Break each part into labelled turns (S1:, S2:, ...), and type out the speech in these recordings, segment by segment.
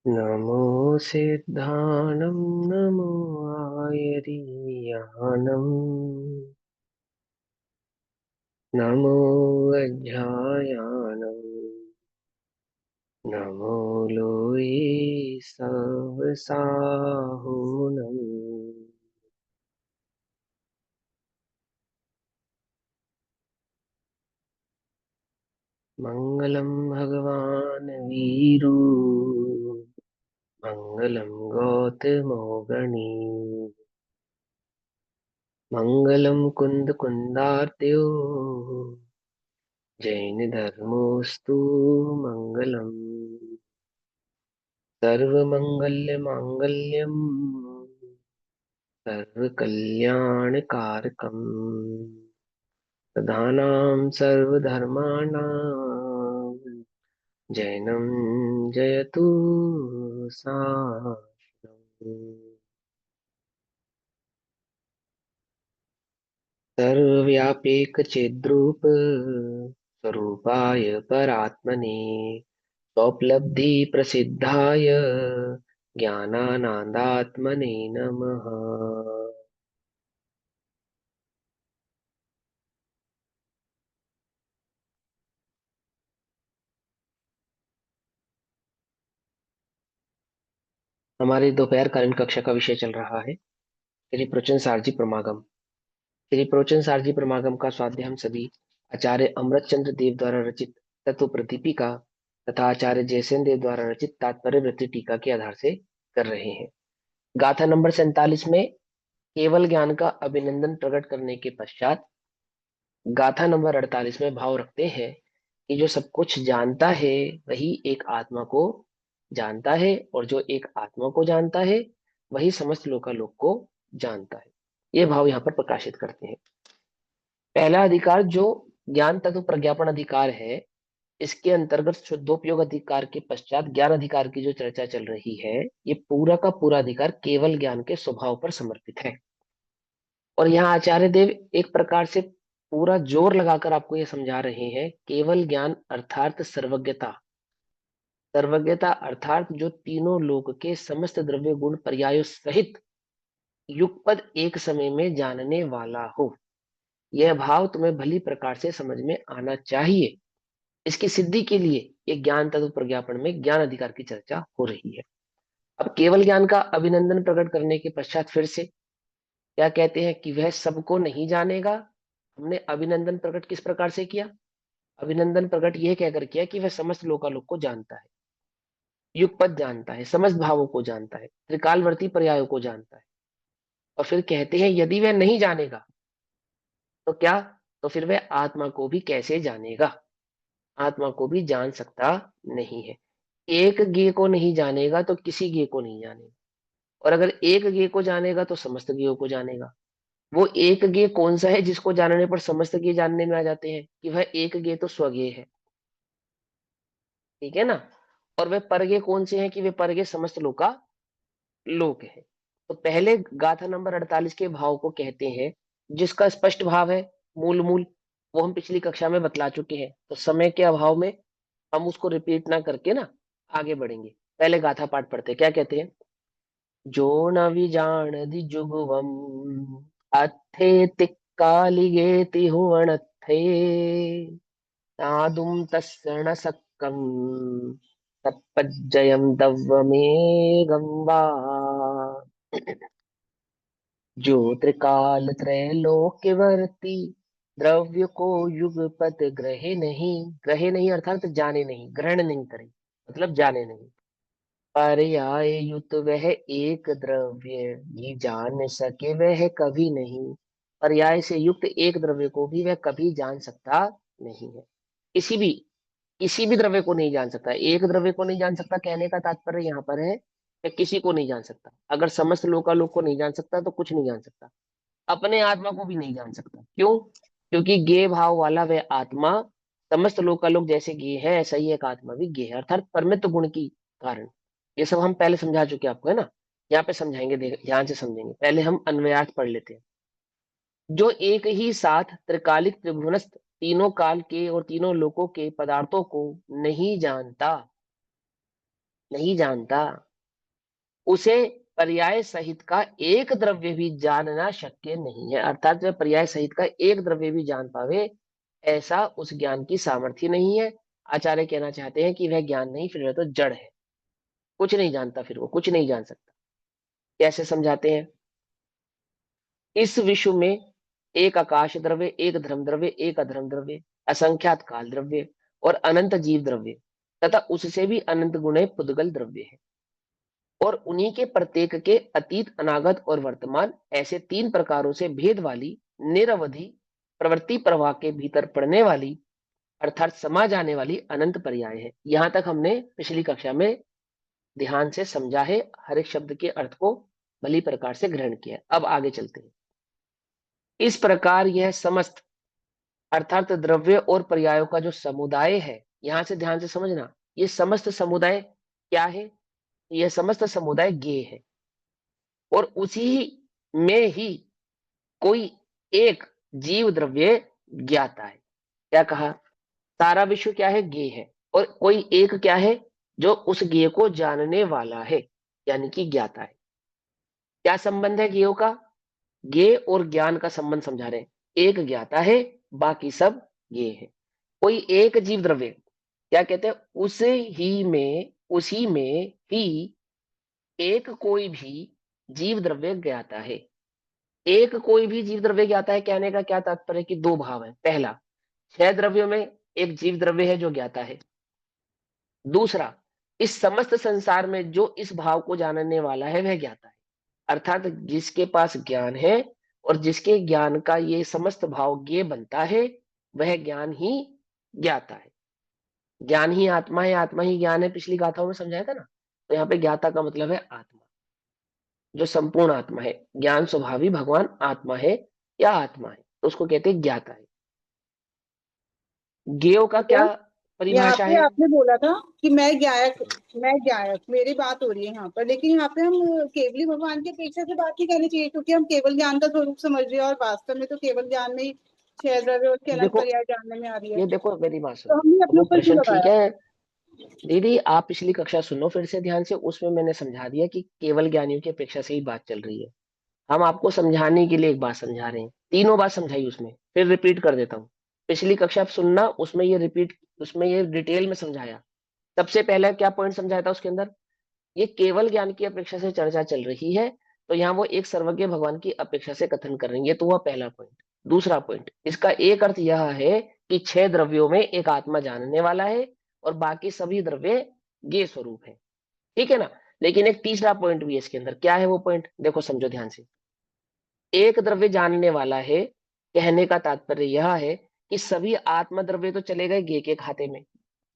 S1: नमो सिद्धानं नमो आयर्यानं नमो अध्यायानं नमो लोये सवसाहुनं। मङ्गलं भगवान् वीरू मङ्गलं गौतमो गणी मङ्गलं कुन्दकुन्दार्त्यो जैनधर्मोऽस्तु मङ्गलम्। सर्वमङ्गलमाङ्गल्यं सर्वकल्याणकारकम् प्रधानां सर्वधर्माणां जैनं जयतु सासनम्। सर्वव्यापीकचिद्रूप स्वरूपाय परात्मने स्वोपलब्धि प्रसिद्धाय ज्ञानानन्दात्मने नमः। हमारी दोपहरकालीन कक्षा का विषय चल रहा है श्री प्रवचन सारजी प्रमागम। श्री प्रवचन सारजी प्रमागम का स्वाध्याय हम सभी आचार्य अमृत चंद्र देव द्वारा रचित तत्व प्रदीपिका तथा आचार्य जयसेन देव द्वारा रचित तात्पर्य वृत्ति टीका के आधार से कर रहे हैं। गाथा नंबर 47 में केवल ज्ञान का अभिनंदन प्रकट करने के पश्चात गाथा नंबर 48 में भाव रखते हैं कि जो सब कुछ जानता है वही एक आत्मा को जानता है, और जो एक आत्मा को जानता है वही समस्त लोकालोक को जानता है। ये भाव यहाँ पर प्रकाशित करते हैं। पहला अधिकार जो ज्ञान तत्व प्रज्ञापन अधिकार है, इसके अंतर्गत शुद्धोपयोग अधिकार के पश्चात ज्ञान अधिकार की जो चर्चा चल रही है, ये पूरा का पूरा अधिकार केवल ज्ञान के स्वभाव पर समर्पित है। और यहाँ आचार्य देव एक प्रकार से पूरा जोर लगाकर आपको ये समझा रहे हैं, केवल ज्ञान अर्थात सर्वज्ञता। सर्वज्ञता अर्थात जो तीनों लोक के समस्त द्रव्य गुण पर्यायों सहित युगपद एक समय में जानने वाला हो। यह भाव तुम्हें भली प्रकार से समझ में आना चाहिए। इसकी सिद्धि के लिए एक ज्ञान तत्व प्रज्ञापन में ज्ञान अधिकार की चर्चा हो रही है। अब केवल ज्ञान का अभिनंदन प्रकट करने के पश्चात फिर से क्या कहते हैं कि वह सबको नहीं जानेगा। हमने अभिनंदन प्रकट किस प्रकार से किया? अभिनंदन प्रकट यह कहकर किया कि वह समस्त लोकालोक को जानता है, युगपद जानता है, समस्त भावों को जानता है, त्रिकालवर्ती पर्यायों को जानता है। और फिर कहते हैं यदि वह नहीं जानेगा तो क्या? तो फिर वह आत्मा को भी कैसे जानेगा? आत्मा को भी जान सकता नहीं है। एक ज्ञेय को नहीं जानेगा तो किसी ज्ञेय को नहीं जानेगा, और अगर एक ज्ञेय को जानेगा तो समस्त ज्ञेयों को जानेगा। वो एक ज्ञेय कौन सा है जिसको जानने पर समस्त ज्ञेय जानने में आ जाते हैं? कि वह एक ज्ञेय तो स्वज्ञेय है, ठीक है ना। और वह परज्ञेय कौन से हैं? कि वे परज्ञेय समस्त लोका लोक है। तो पहले गाथा नंबर 48 के भाव को कहते हैं जिसका स्पष्ट भाव है मूल मूल, वो हम पिछली कक्षा में बतला चुके हैं, तो समय के अभाव में हम उसको रिपीट ना करके ना आगे बढ़ेंगे। पहले गाथा पाठ पढ़ते हैं। क्या कहते हैं? जो न विजानदि जुगवम अत्थे तिक्कालिगेति हुवणत्थे तादुम तस्य न सक्कम तत्पज्जयम दव्वमेगम वा। जो त्रिकाल त्रैलोक्यवर्ती द्रव्य को युगपत ग्रहे नहीं अर्थात जाने नहीं, ग्रहण नहीं करे, मतलब जाने नहीं। पर्याय युत वह एक द्रव्य भी जान सके वह कभी नहीं। पर्याय से युक्त एक द्रव्य को भी वह कभी जान सकता नहीं है। किसी भी द्रव्य को नहीं जान सकता। एक द्रव्य को नहीं जान सकता कहने का तात्पर्य यहाँ पर है कि किसी को नहीं जान सकता। अगर समस्त लोकालोक को नहीं जान सकता तो कुछ नहीं जान सकता। अपने आत्मा को भी नहीं जान सकता। क्यों? क्योंकि ज्ञेय भाव वाला वह आत्मा समस्त लोकालोक जैसे ज्ञेय है, ऐसा ही एक आत्मा भी ज्ञेय है, अर्थात परमित गुण की कारण। ये सब हम पहले समझा चुके हैं आपको, है ना। यहाँ पे समझाएंगे, ध्यान से समझेंगे। पहले हम अन्वयार्थ पढ़ लेते हैं। जो एक ही साथ त्रिकालिक त्रिभुवनस्थ तीनों काल के और तीनों लोकों के पदार्थों को नहीं जानता, नहीं जानता, उसे पर्याय सहित का एक द्रव्य भी जानना शक्य नहीं है। अर्थात वह पर्याय सहित का एक द्रव्य भी जान पावे, ऐसा उस ज्ञान की सामर्थ्य नहीं है। आचार्य कहना चाहते हैं कि वह ज्ञान नहीं, फिर वह तो जड़ है, कुछ नहीं जानता, फिर वो कुछ नहीं जान सकता। कैसे समझाते हैं? इस विश्व में एक आकाश द्रव्य, एक धर्म द्रव्य, एक अधर्म द्रव्य, असंख्यात काल द्रव्य और अनंत जीव द्रव्य तथा उससे भी अनंत गुणे पुद्गल द्रव्य है। और उन्हीं के प्रत्येक के अतीत, अनागत और वर्तमान, ऐसे तीन प्रकारों से भेद वाली निरवधि प्रवृत्ति प्रवाह के भीतर पड़ने वाली, अर्थात समा जाने वाली अनंत पर्याय है। यहां तक हमने पिछली कक्षा में ध्यान से समझा है, हर एक शब्द के अर्थ को भली प्रकार से ग्रहण किया है। अब आगे चलते हैं। इस प्रकार यह समस्त, अर्थात द्रव्य और पर्यायों का जो समुदाय है, यहां से ध्यान से समझना, ये समस्त समुदाय क्या है? यह समस्त समुदाय ज्ञेय है, और उसी में ही कोई एक जीव द्रव्य ज्ञाता है। क्या कहा? सारा विश्व क्या है? ज्ञेय है, और कोई एक क्या है जो उस ज्ञेय को जानने वाला है, यानी कि ज्ञाता है। क्या संबंध है ज्ञेयों का? ज्ञेय और ज्ञान का संबंध समझा रहे हैं। एक ज्ञाता है, बाकी सब ज्ञेय है। कोई एक जीव द्रव्य, क्या कहते हैं? उसी में ही एक कोई भी जीव द्रव्य ज्ञाता है। एक कोई भी जीव द्रव्य ज्ञाता है कहने का क्या तात्पर्य? कि दो भाव है। पहला, छह द्रव्यों में एक जीव द्रव्य है जो ज्ञाता है। दूसरा, इस समस्त संसार में जो इस भाव को जानने वाला है वह ज्ञाता है। अर्थात जिसके पास ज्ञान है और जिसके ज्ञान का ये समस्त भाव ज्ञेय बनता है, वह ज्ञान ही ज्ञाता है। ज्ञान ही आत्मा है, आत्मा ही ज्ञान है, पिछली गाथाओं में समझाया था ना। तो यहाँ पे ज्ञाता का मतलब है आत्मा, जो संपूर्ण आत्मा है। ज्ञान स्वभावी भगवान आत्मा है या आत्मा है, तो उसको कहते हैं ज्ञाता है। ज्ञेय का क्या
S2: तो यहाँ
S1: परिभाषा
S2: पे
S1: है?
S2: आपने बोला था कि मैं गायक, मेरी बात हो रही है यहाँ पर, लेकिन यहाँ पे हम केवली भगवान की अपेक्षा से बात नहीं करनी चाहिए, क्योंकि हम केवल ज्ञान का स्वरूप समझ रहे हैं और वास्तव में तो केवल ज्ञान में ही छह द्रव्य और उसके अनंत
S1: देखो,
S2: पर्याय जानने में आ रही है।
S1: ये देखो मेरी बात
S2: तो
S1: सुनो।
S2: हमने अपने
S1: वो
S2: ऊपर क्यों
S1: प्रश्न ठीक
S2: लगाया?
S1: है दीदी, आप पिछली कक्षा सुनो फिर से ध्यान से। उसमें मैंने समझा दिया कि केवल ज्ञानियों की अपेक्षा से ही बात चल रही है। हम आपको समझाने के लिए एक बात समझा रहे हैं, तीनों बात समझाई उसमें, फिर रिपीट कर देता हूँ। पिछली कक्षा आप सुनना, उसमें ये डिटेल में समझाया। सबसे पहले क्या पॉइंट समझाया था उसके अंदर? ये केवल ज्ञान की अपेक्षा से चर्चा चल रही है, तो यहाँ वो एक सर्वज्ञ भगवान की अपेक्षा से कथन कर रही है, तो वह पहला पॉइंट। दूसरा पॉइंट, इसका एक अर्थ यह है कि छह द्रव्यों में एक आत्मा जानने वाला है और बाकी सभी द्रव्य ज्ञेय स्वरूप है। ठीक है ना? लेकिन एक तीसरा पॉइंट भी है इसके अंदर। क्या है वो पॉइंट? देखो समझो ध्यान से। एक द्रव्य जानने वाला है, कहने का तात्पर्य यह है कि सभी आत्म द्रव्य तो चले गए ज्ञेय के खाते में,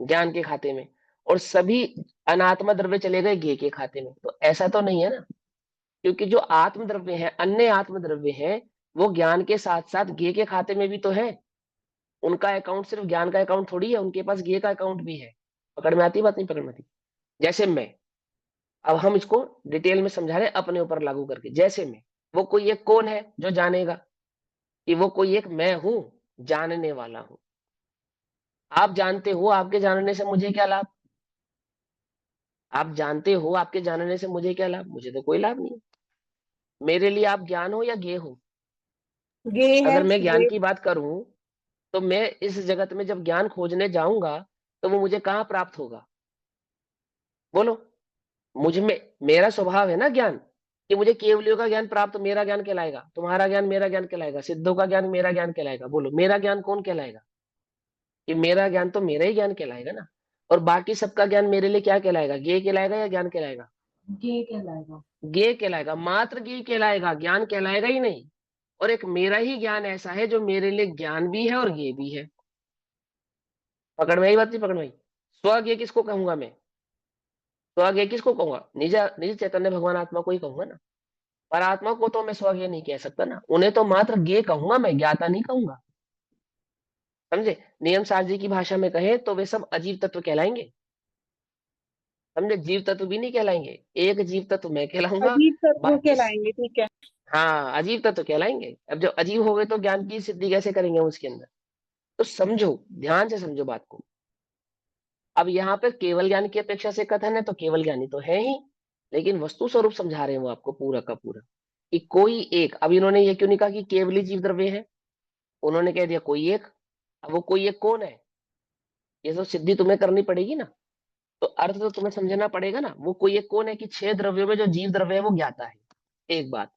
S1: ज्ञान के खाते में, और सभी अनात्म द्रव्य चले गए ज्ञेय के खाते में। तो ऐसा तो नहीं है ना, क्योंकि जो आत्म द्रव्य है, अन्य आत्म द्रव्य है, वो ज्ञान के साथ साथ ज्ञेय के खाते में भी तो है। उनका अकाउंट सिर्फ ज्ञान का अकाउंट थोड़ी है, उनके पास ज्ञेय का अकाउंट भी है। पकड़ में आती बात? नहीं पकड़ में आती? जैसे मैं, अब हम इसको डिटेल में समझा रहे हैं अपने ऊपर लागू करके। जैसे मैं, वो कोई एक कौन है जो जानेगा? कि वो कोई एक मैं हूं, जानने वाला हूं। आप जानते हो, आपके जानने से मुझे क्या लाभ? आप जानते हो, आपके जानने से मुझे क्या लाभ? मुझे तो कोई लाभ नहीं है। मेरे लिए आप ज्ञान हो या ज्ञेय हो?
S2: ये है
S1: अगर मैं ज्ञान
S2: ये।
S1: की बात करूं, तो मैं इस जगत में जब ज्ञान खोजने जाऊंगा, तो वो मुझे कहाँ प्राप्त होगा? बोलो। मुझ में, मेरा स्वभाव है ना ज्ञान, कि मुझे केवलियों का ज्ञान प्राप्त मेरा ज्ञान कहलाएगा, तुम्हारा ज्ञान मेरा ज्ञान कहलाएगा, सिद्धों का ज्ञान मेरा ज्ञान कहलाएगा। बोलो, मेरा ज्ञान कौन कहलाएगा? कि मेरा ज्ञान तो मेरा ही ज्ञान कहलाएगा ना। और बाकी सबका ज्ञान मेरे लिए क्या कहलाएगा? ज्ञेय कहलाएगा या ज्ञान कहलाएगा?
S2: ये कहलाएगा।
S1: ज्ञेय कहलाएगा, मात्र ज्ञेय कहलाएगा, ज्ञान कहलाएगा ही नहीं। और एक मेरा ही ज्ञान ऐसा है जो मेरे लिए ज्ञान भी है और ज्ञेय भी है। पकड़ में आई बात? नहीं पकड़ में आई? स्वज्ञेय किसको कहूंगा मैं? स्वज्ञेय किसको कहूंगा? निज निज चैतन्य भगवान आत्मा को ही कहूंगा ना। पर आत्मा को तो मैं स्वज्ञेय नहीं कह सकता ना, उन्हें तो मात्र ज्ञेय कहूंगा, मैं ज्ञाता नहीं कहूंगा। समझे? नियम सार जी की भाषा में कहे तो वे सब अजीव तत्व कहलाएंगे। समझे? जीव तत्व भी नहीं कहलाएंगे, एक जीव तत्व मैं कहलाऊंगा।
S2: अजीब तत्व
S1: बाकी
S2: कहलाएंगे, ठीक है।
S1: हाँ, अजीव तत्व कहलाएंगे। अब जब अजीब हो गए तो ज्ञान की सिद्धि कैसे करेंगे उसके अंदर? तो समझो, ध्यान से समझो बात को। अब यहाँ पर केवल ज्ञान की अपेक्षा से कथन है तो केवल ज्ञानी तो है ही, लेकिन वस्तु स्वरूप समझा रहे हैं वो आपको पूरा का पूरा कि कोई एक। अब इन्होंने ये क्यों नहीं कहा कि केवली जीव द्रव्य है, उन्होंने कह दिया कोई एक। अब वो कोई एक कौन है, ये तो सिद्धि तुम्हें करनी पड़ेगी ना, तो अर्थ तो तुम्हें समझना पड़ेगा ना। वो कोई एक कौन है कि 6 द्रव्यों में जो जीव द्रव्य है वो ज्ञाता है, एक बात।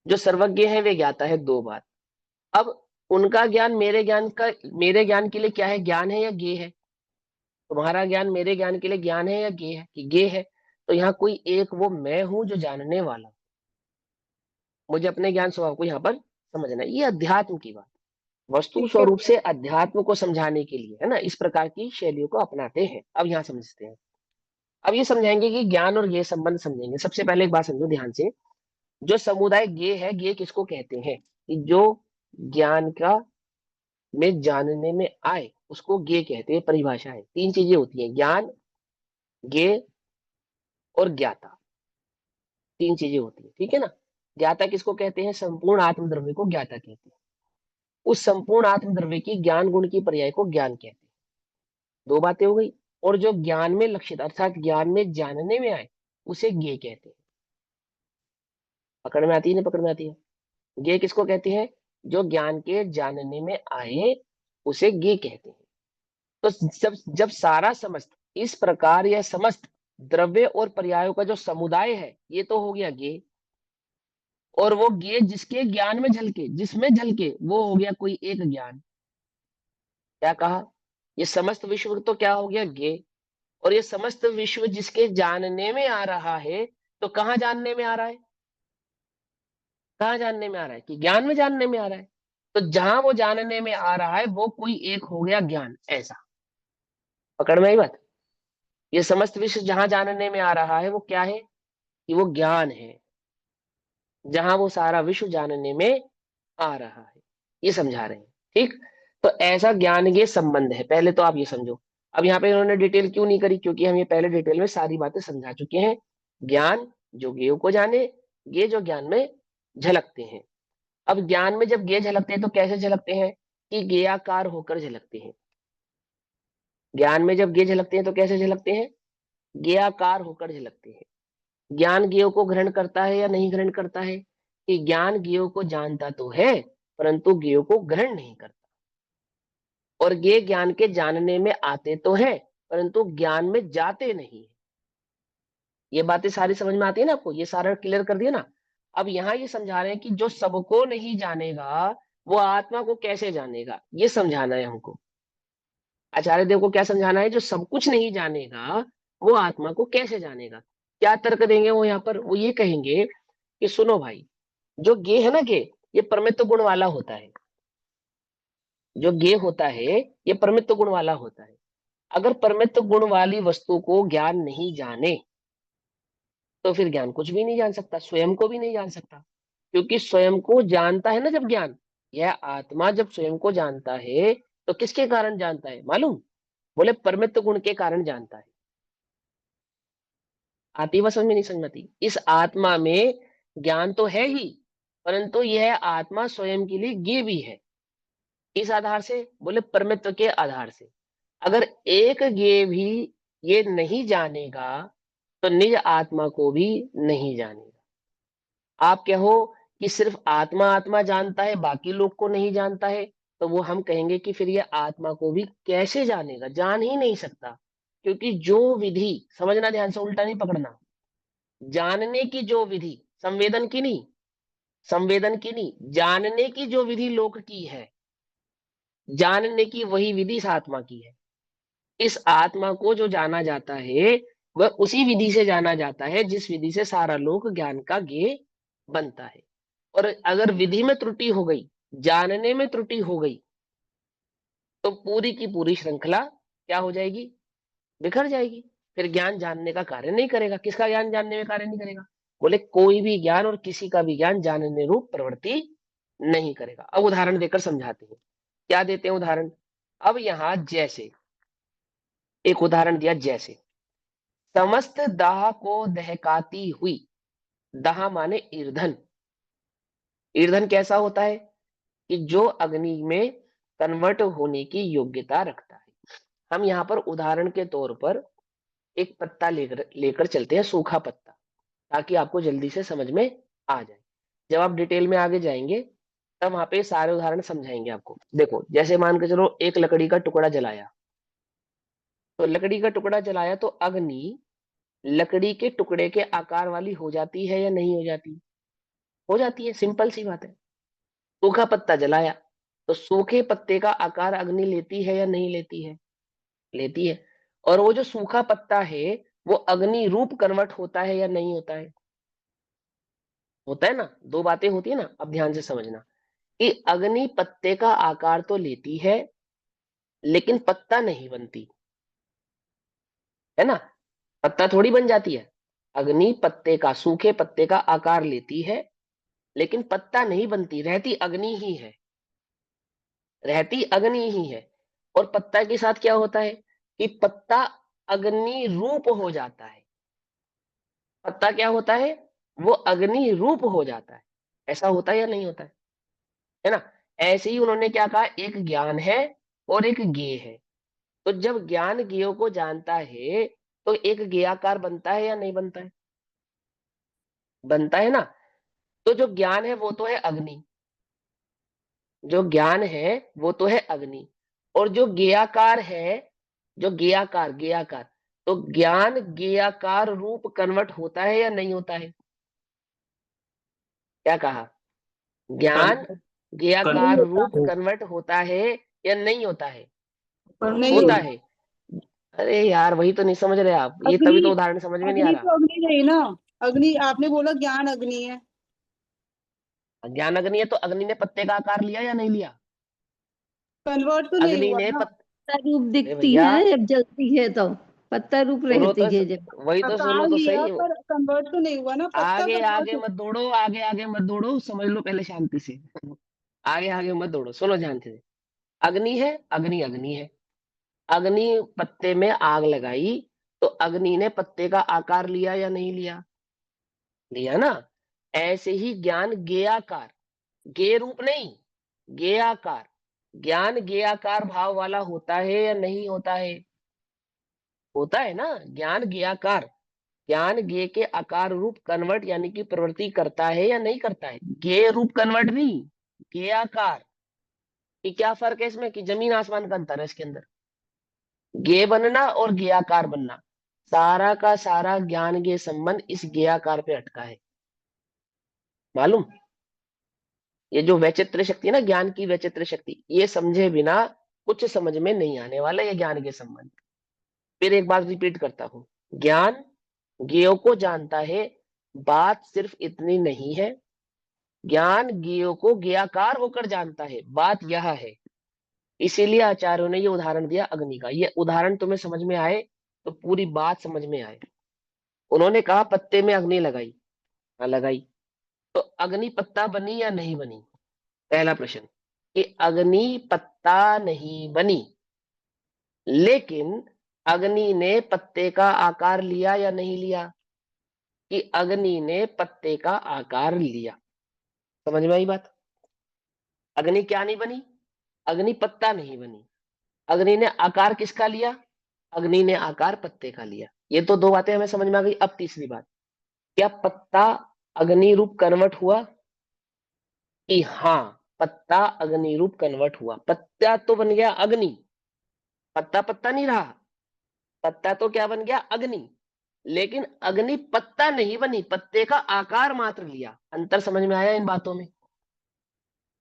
S1: जो सर्वज्ञ है वे ज्ञाता है, दो बात। अब उनका ज्ञान मेरे ज्ञान के लिए क्या है, ज्ञान है या ज्ञेय है? तुम्हारा ज्ञान मेरे ज्ञान के लिए ज्ञान है या ज्ञेय है? कि ज्ञेय है। तो यहाँ कोई एक वो मैं हूं जो जानने वाला हूं। मुझे अपने ज्ञान स्वभाव को यहाँ पर समझना है, ये अध्यात्म की बात। वस्तु
S2: ठीक है
S1: स्वरूप से
S2: भैया।
S1: अध्यात्म को समझाने के लिए है ना, इस प्रकार की शैलियों को अपनाते हैं। अब यहाँ समझते हैं। अब ये समझाएंगे कि ज्ञान और ज्ञेय संबंध समझेंगे। सबसे पहले एक बात समझो ध्यान से, जो समुदाय ज्ञेय है, ज्ञेय किसको कहते हैं? कि जो ज्ञान का में जानने में आए उसको ज्ञेय कहते हैं। परिभाषा है, तीन चीजें होती हैं, ज्ञान, ज्ञेय और ज्ञाता। तीन चीजें होती है, ठीक है ना। ज्ञाता किसको कहते हैं? संपूर्ण आत्मद्रव्य को ज्ञाता कहते हैं। उस संपूर्ण आत्मद्रव्य की ज्ञान गुण की पर्याय को ज्ञान कहते हैं। दो बातें हो गई। और जो ज्ञान में लक्षित अर्थात ज्ञान में जानने में आए उसे ज्ञेय कहते हैं। पकड़ में आती है ना, पकड़ में आती है। ज्ञेय किसको कहते हैं? जो ज्ञान के जानने में आए उसे ज्ञेय कहते हैं। तो जब जब सारा समस्त इस प्रकार यह समस्त द्रव्य और पर्यायों का जो समुदाय है ये तो हो गया ज्ञेय। और वो ज्ञेय जिसके ज्ञान में झलके, जिसमें झलके, वो हो गया कोई एक ज्ञान। क्या कहा? ये समस्त विश्व तो क्या हो गया? ज्ञेय। और ये समस्त विश्व जिसके जानने में आ रहा है, तो कहाँ जानने में आ रहा है? कहाँ जानने में आ रहा है? कि ज्ञान में जानने में आ रहा है। तो जहां वो जानने में आ रहा है वो कोई एक हो गया ज्ञान, ऐसा। पकड़ में आई बात? ये समस्त विश्व जहां जानने में आ रहा है वो क्या है? कि वो ज्ञान है, जहां वो सारा विश्व जानने में आ रहा है, ये समझा रहे हैं। ठीक। तो ऐसा ज्ञान ये संबंध है, पहले तो आप ये समझो। अब यहाँ पे इन्होंने डिटेल क्यों नहीं करी? क्योंकि हम ये पहले डिटेल में सारी बातें समझा चुके हैं। ज्ञान जो ज्ञेय को जाने, ये जो ज्ञान में झलकते हैं। अब ज्ञान में जब ज्ञेय झलकते हैं तो कैसे झलकते हैं? कि ज्ञेयाकार होकर झलकते हैं। ज्ञान में जब ज्ञेय झलकते हैं तो कैसे झलकते हैं? ज्ञेयाकार होकर झलकते हैं। ज्ञान ज्ञेय को ग्रहण करता है या नहीं ग्रहण करता है? कि ज्ञान ज्ञेय को जानता तो है परंतु ज्ञेय को ग्रहण नहीं करता। और ये ज्ञान के जानने में आते तो हैं परंतु ज्ञान में जाते नहीं है। ये बातें सारी समझ में आती है ना आपको? ये सारा क्लियर कर दिया ना। अब यहाँ ये समझा रहे हैं कि जो सबको नहीं जानेगा वो आत्मा को कैसे जानेगा, ये समझाना है हमको। आचार्य देव को क्या समझाना है? जो सब कुछ नहीं जानेगा वो आत्मा को कैसे जानेगा। क्या तर्क देंगे वो? यहाँ पर वो ये कहेंगे कि सुनो भाई, जो गे है ना, गे ये परमित्व गुण वाला होता है। जो गे होता है ये परमित्व गुण वाला होता है। अगर परमित्व गुण वाली वस्तु को ज्ञान नहीं जाने तो फिर ज्ञान कुछ भी नहीं जान सकता, स्वयं को भी नहीं जान सकता। क्योंकि स्वयं को जानता है ना जब ज्ञान, यह आत्मा जब स्वयं को जानता है तो किसके कारण जानता है मालूम? बोले परमित्व गुण के कारण जानता है। आती वह समझ में? नहीं समझ में आती? इस आत्मा में ज्ञान तो है ही परंतु यह आत्मा स्वयं के लिए ज्ञेय भी है। इस आधार से, बोले परमित्व के आधार से। अगर एक ज्ञेय भी ये नहीं जानेगा तो निज आत्मा को भी नहीं जानेगा। आप कहो कि सिर्फ आत्मा आत्मा जानता है बाकी लोग को नहीं जानता है, तो वो हम कहेंगे कि फिर ये आत्मा को भी कैसे जानेगा? जान ही नहीं सकता। क्योंकि जो विधि, समझना ध्यान से, उल्टा नहीं पकड़ना, जानने की जो विधि, संवेदन की नहीं, संवेदन की नहीं, जानने की जो विधि लोक की है, जानने की वही विधि इस आत्मा की है। इस आत्मा को जो जाना जाता है वह उसी विधि से जाना जाता है जिस विधि से सारा लोक ज्ञान का ज्ञेय बनता है। और अगर विधि में त्रुटि हो गई, जानने में त्रुटि हो गई, तो पूरी की पूरी श्रृंखला क्या हो जाएगी? बिखर जाएगी। फिर ज्ञान जानने का कार्य नहीं करेगा। किसका ज्ञान जानने में कार्य नहीं करेगा? बोले कोई भी ज्ञान और किसी का भी ज्ञान जानने रूप प्रवृत्ति नहीं करेगा। अब उदाहरण देकर समझाते हैं। क्या देते हैं उदाहरण? अब यहां जैसे एक उदाहरण दिया, जैसे समस्त दाह को दहकाती हुई, दाह माने ईंधन। ईंधन कैसा होता है? कि जो अग्नि में कन्वर्ट होने की योग्यता रखता है। हम यहाँ पर उदाहरण के तौर पर एक पत्ता लेकर चलते हैं, सूखा पत्ता, ताकि आपको जल्दी से समझ में आ जाए। जब आप डिटेल में आगे जाएंगे तब वहां पे सारे उदाहरण समझाएंगे आपको। देखो, जैसे मान के चलो एक लकड़ी का टुकड़ा जलाया, तो लकड़ी का टुकड़ा जलाया तो अग्नि लकड़ी के टुकड़े के आकार वाली हो जाती है या नहीं हो जाती? हो जाती है, सिंपल सी बात है। सूखा पत्ता जलाया तो सूखे पत्ते का आकार अग्नि लेती है या नहीं लेती है? लेती है। और वो जो सूखा पत्ता है वो अग्नि रूप कन्वर्ट होता है या नहीं होता है? होता है ना। दो बातें होती है ना, अब ध्यान से समझना कि अग्नि पत्ते का आकार तो लेती है लेकिन पत्ता नहीं बनती, है ना। पत्ता थोड़ी बन जाती है। अग्नि पत्ते का, सूखे पत्ते का आकार लेती है लेकिन पत्ता नहीं बनती, रहती अग्नि ही है, रहती अग्नि ही है। और पत्ता के साथ क्या होता है कि पत्ता अग्नि रूप हो जाता है। पत्ता क्या होता है? वो अग्नि रूप हो जाता है। ऐसा होता है या नहीं होता है ना। ऐसे ही उन्होंने क्या कहा, एक ज्ञान है और एक ज्ञेय है। तो जब ज्ञान ज्ञेय को जानता है तो एक ज्ञेयाकार बनता है या नहीं बनता है? बनता है ना। तो जो ज्ञान है वो तो है अग्नि, जो ज्ञान है वो तो है अग्नि। और जो ज्ञेयाकार है, जो ज्ञेयाकार ज्ञेयाकार, तो ज्ञान ज्ञेयाकार रूप कन्वर्ट होता है या नहीं होता है? क्या कहा? ज्ञान
S3: कन-
S2: नहीं
S1: ज्ञेयाकार
S2: होता
S1: रूप कन्वर्ट होता है या नहीं होता है?
S2: नहीं
S1: होता
S2: होता।
S1: है। अरे यार, वही तो नहीं समझ रहे आप, ये
S2: अग्नि
S1: तभी तो उदाहरण समझ में नहीं आ
S2: अग्नि
S1: रहा।
S2: तो अग्नि नहीं ना। अग्नि आपने बोला ज्ञान अग्नि है।
S1: ज्ञान अग्नि है तो अग्नि ने पत्ते का आकार लिया या नहीं लिया?
S2: कन्वर्ट तो नहीं
S1: अग्नि
S2: हुआ
S1: ने
S2: ना।
S4: पत्ता रूप
S1: अरे
S4: दिखती
S1: भैया,
S4: है जब जलती है तो पत्ता रूप
S1: सुनो
S4: रहती
S1: तो,
S4: है जब।
S1: वही तो सुनो
S2: आकार
S1: तो
S2: लिया
S1: सही।
S2: पर कन्वर्ट तो नहीं हुआ ना, पत्ता
S1: आगे
S2: कन्वर्ट
S1: आगे
S2: हो।
S1: मत दौड़ो, आगे आगे मत दौड़ो, समझ लो पहले शांति से। आगे आगे मत दौड़ो, सुनो ध्यान से। अग्नि है, अग्नि अग्नि है। अग्नि पत्ते में आग लगाई तो अग्नि ने पत्ते का आकार लिया या नहीं लिया? लिया ना। ऐसे ही ज्ञान ज्ञेयाकार, ज्ञेय रूप नहीं, ज्ञेयाकार, ज्ञान ज्ञेयाकार भाव वाला होता है या नहीं होता है? होता है ना। ज्ञान ज्ञेयाकार, ज्ञान ज्ञेय के आकार रूप कन्वर्ट यानी कि प्रवृत्ति करता है या नहीं करता है? ज्ञेय रूप कन्वर्ट नहीं, ज्ञेयाकार। कि क्या फर्क है इसमें, कि जमीन आसमान का अंतर है इसके अंदर। ज्ञेय बनना और ज्ञेयाकार बनना, सारा का सारा ज्ञान ज्ञेय संबंध इस ज्ञेयाकार पे अटका है। मालूम? ये जो वैचित्र शक्ति है ना, ज्ञान की वैचित्र शक्ति, ये समझे बिना कुछ समझ में नहीं आने वाला ये ज्ञान के संबंध। फिर एक बात रिपीट करता हूं, ज्ञान ज्ञेय को जानता है, बात सिर्फ इतनी नहीं है। ज्ञान ज्ञेय को ज्ञेयाकार होकर जानता है, बात यह है। इसीलिए आचार्यों ने ये उदाहरण दिया अग्नि का। ये उदाहरण तुम्हें समझ में आए तो पूरी बात समझ में आए। उन्होंने कहा पत्ते में अग्नि लगाई, हाँ लगाई, तो अग्नि पत्ता बनी या नहीं बनी? पहला प्रश्न, कि अग्नि पत्ता नहीं बनी, लेकिन अग्नि ने पत्ते का आकार लिया या नहीं लिया? कि अग्नि ने पत्ते का आकार लिया। समझ में आई बात? अग्नि क्या नहीं बनी? अग्नि पत्ता नहीं बनी। अग्नि ने आकार किसका लिया? अग्नि ने आकार पत्ते का लिया। ये तो दो बातें हमें समझ में आ गई। अब तीसरी बात, क्या पत्ता अग्नि रूप कन्वर्ट हुआ? कि हाँ, पत्ता अग्नि रूप कन्वर्ट हुआ। पत्ता तो बन गया अग्नि, पत्ता पत्ता नहीं रहा। पत्ता तो क्या बन गया? अग्नि। लेकिन अग्नि पत्ता नहीं बनी, पत्ते का आकार मात्र लिया। अंतर समझ में आया इन बातों में?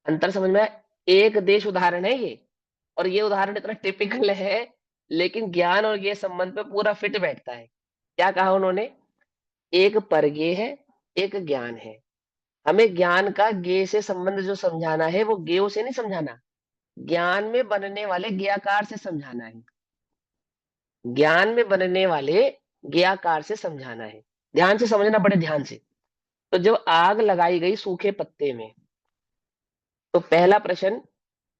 S1: अंतर समझ में आया? एक देश उदाहरण है ये, और ये उदाहरण इतना टिपिकल है, लेकिन ज्ञान और ये संबंध पे पूरा फिट बैठता है। क्या कहा उन्होंने? एक परज्ञेय है, एक ज्ञान है। हमें ज्ञान का ज्ञेय से संबंध जो समझाना है वो ज्ञेय से नहीं समझाना, ज्ञान में बनने वाले ज्ञेयाकार से समझाना है। ज्ञान में बनने वाले ज्ञेयाकार से समझाना है। ध्यान से समझना, बड़े ध्यान से। तो जब आग लगाई गई सूखे पत्ते में, तो पहला प्रश्न,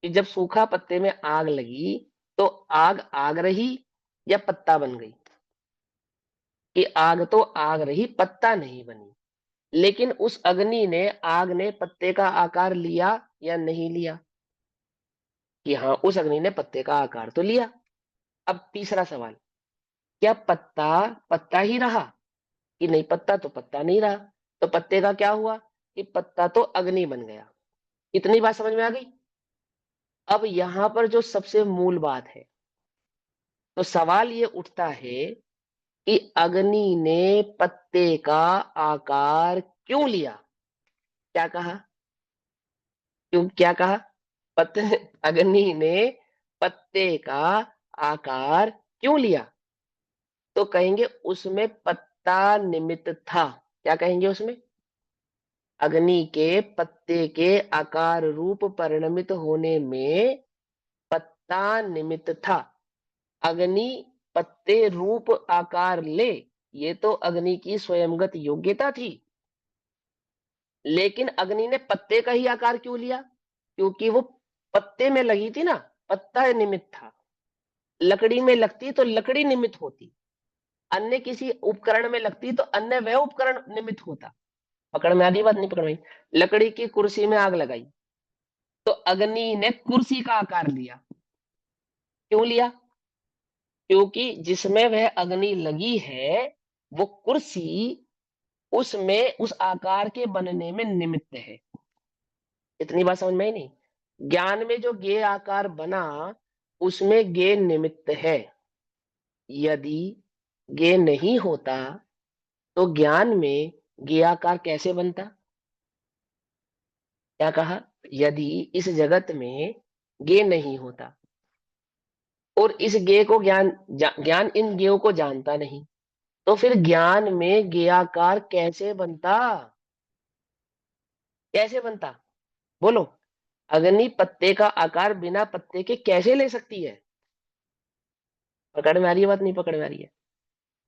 S1: कि जब सूखा पत्ते में आग लगी तो आग आग रही या पत्ता बन गई? कि आग तो आग रही, पत्ता नहीं बनी। लेकिन उस अग्नि ने, आग ने पत्ते का आकार लिया या नहीं लिया? कि हाँ, उस अग्नि ने पत्ते का आकार तो लिया। अब तीसरा सवाल, क्या पत्ता पत्ता ही रहा कि नहीं? पत्ता तो पत्ता नहीं रहा, तो पत्ते का क्या हुआ कि पत्ता तो अग्नि बन गया। इतनी बात समझ में आ गई? अब यहां पर जो सबसे मूल बात है, तो सवाल ये उठता है कि अग्नि ने पत्ते का आकार क्यों लिया? क्या कहा? क्यों, क्या कहा? पत्ते अग्नि ने पत्ते का आकार क्यों लिया? तो कहेंगे उसमें पत्ता निमित्त था। क्या कहेंगे उसमें? अग्नि के पत्ते के आकार रूप परिणमित होने में पत्ता निमित्त था। अग्नि पत्ते रूप आकार ले, ये तो अग्नि की स्वयंगत योग्यता थी। लेकिन अग्नि ने पत्ते का ही आकार क्यों लिया? क्योंकि वो पत्ते में लगी थी ना, पत्ता निमित्त था। लकड़ी में लगती तो लकड़ी निमित्त होती, अन्य किसी उपकरण में लगती तो अन्य वह उपकरण निमित्त होता। पकड़ में आती बात? नहीं पकड़ में आई? लकड़ी की कुर्सी में आग लगाई तो अग्नि ने कुर्सी का आकार लिया। क्यों लिया? क्योंकि जिसमें वह अग्नि लगी है वो कुर्सी उसमें उस आकार के बनने में निमित्त है। इतनी बात समझ में आई नहीं? ज्ञान में जो ज्ञेय आकार बना उसमें ज्ञेय निमित्त है। यदि ज्ञेय नहीं होता तो ज्ञान में ज्ञेय आकार कैसे बनता? क्या कहा? यदि इस जगत में ज्ञेय नहीं होता और इस ज्ञेय को ज्ञान इन ज्ञेयों को जानता नहीं, तो फिर ज्ञान में ज्ञेयाकार कैसे बनता? कैसे बनता? बोलो। अग्नि पत्ते का आकार बिना पत्ते के कैसे ले सकती है? पकड़ में आ रही है बात? नहीं पकड़ में आ रही है?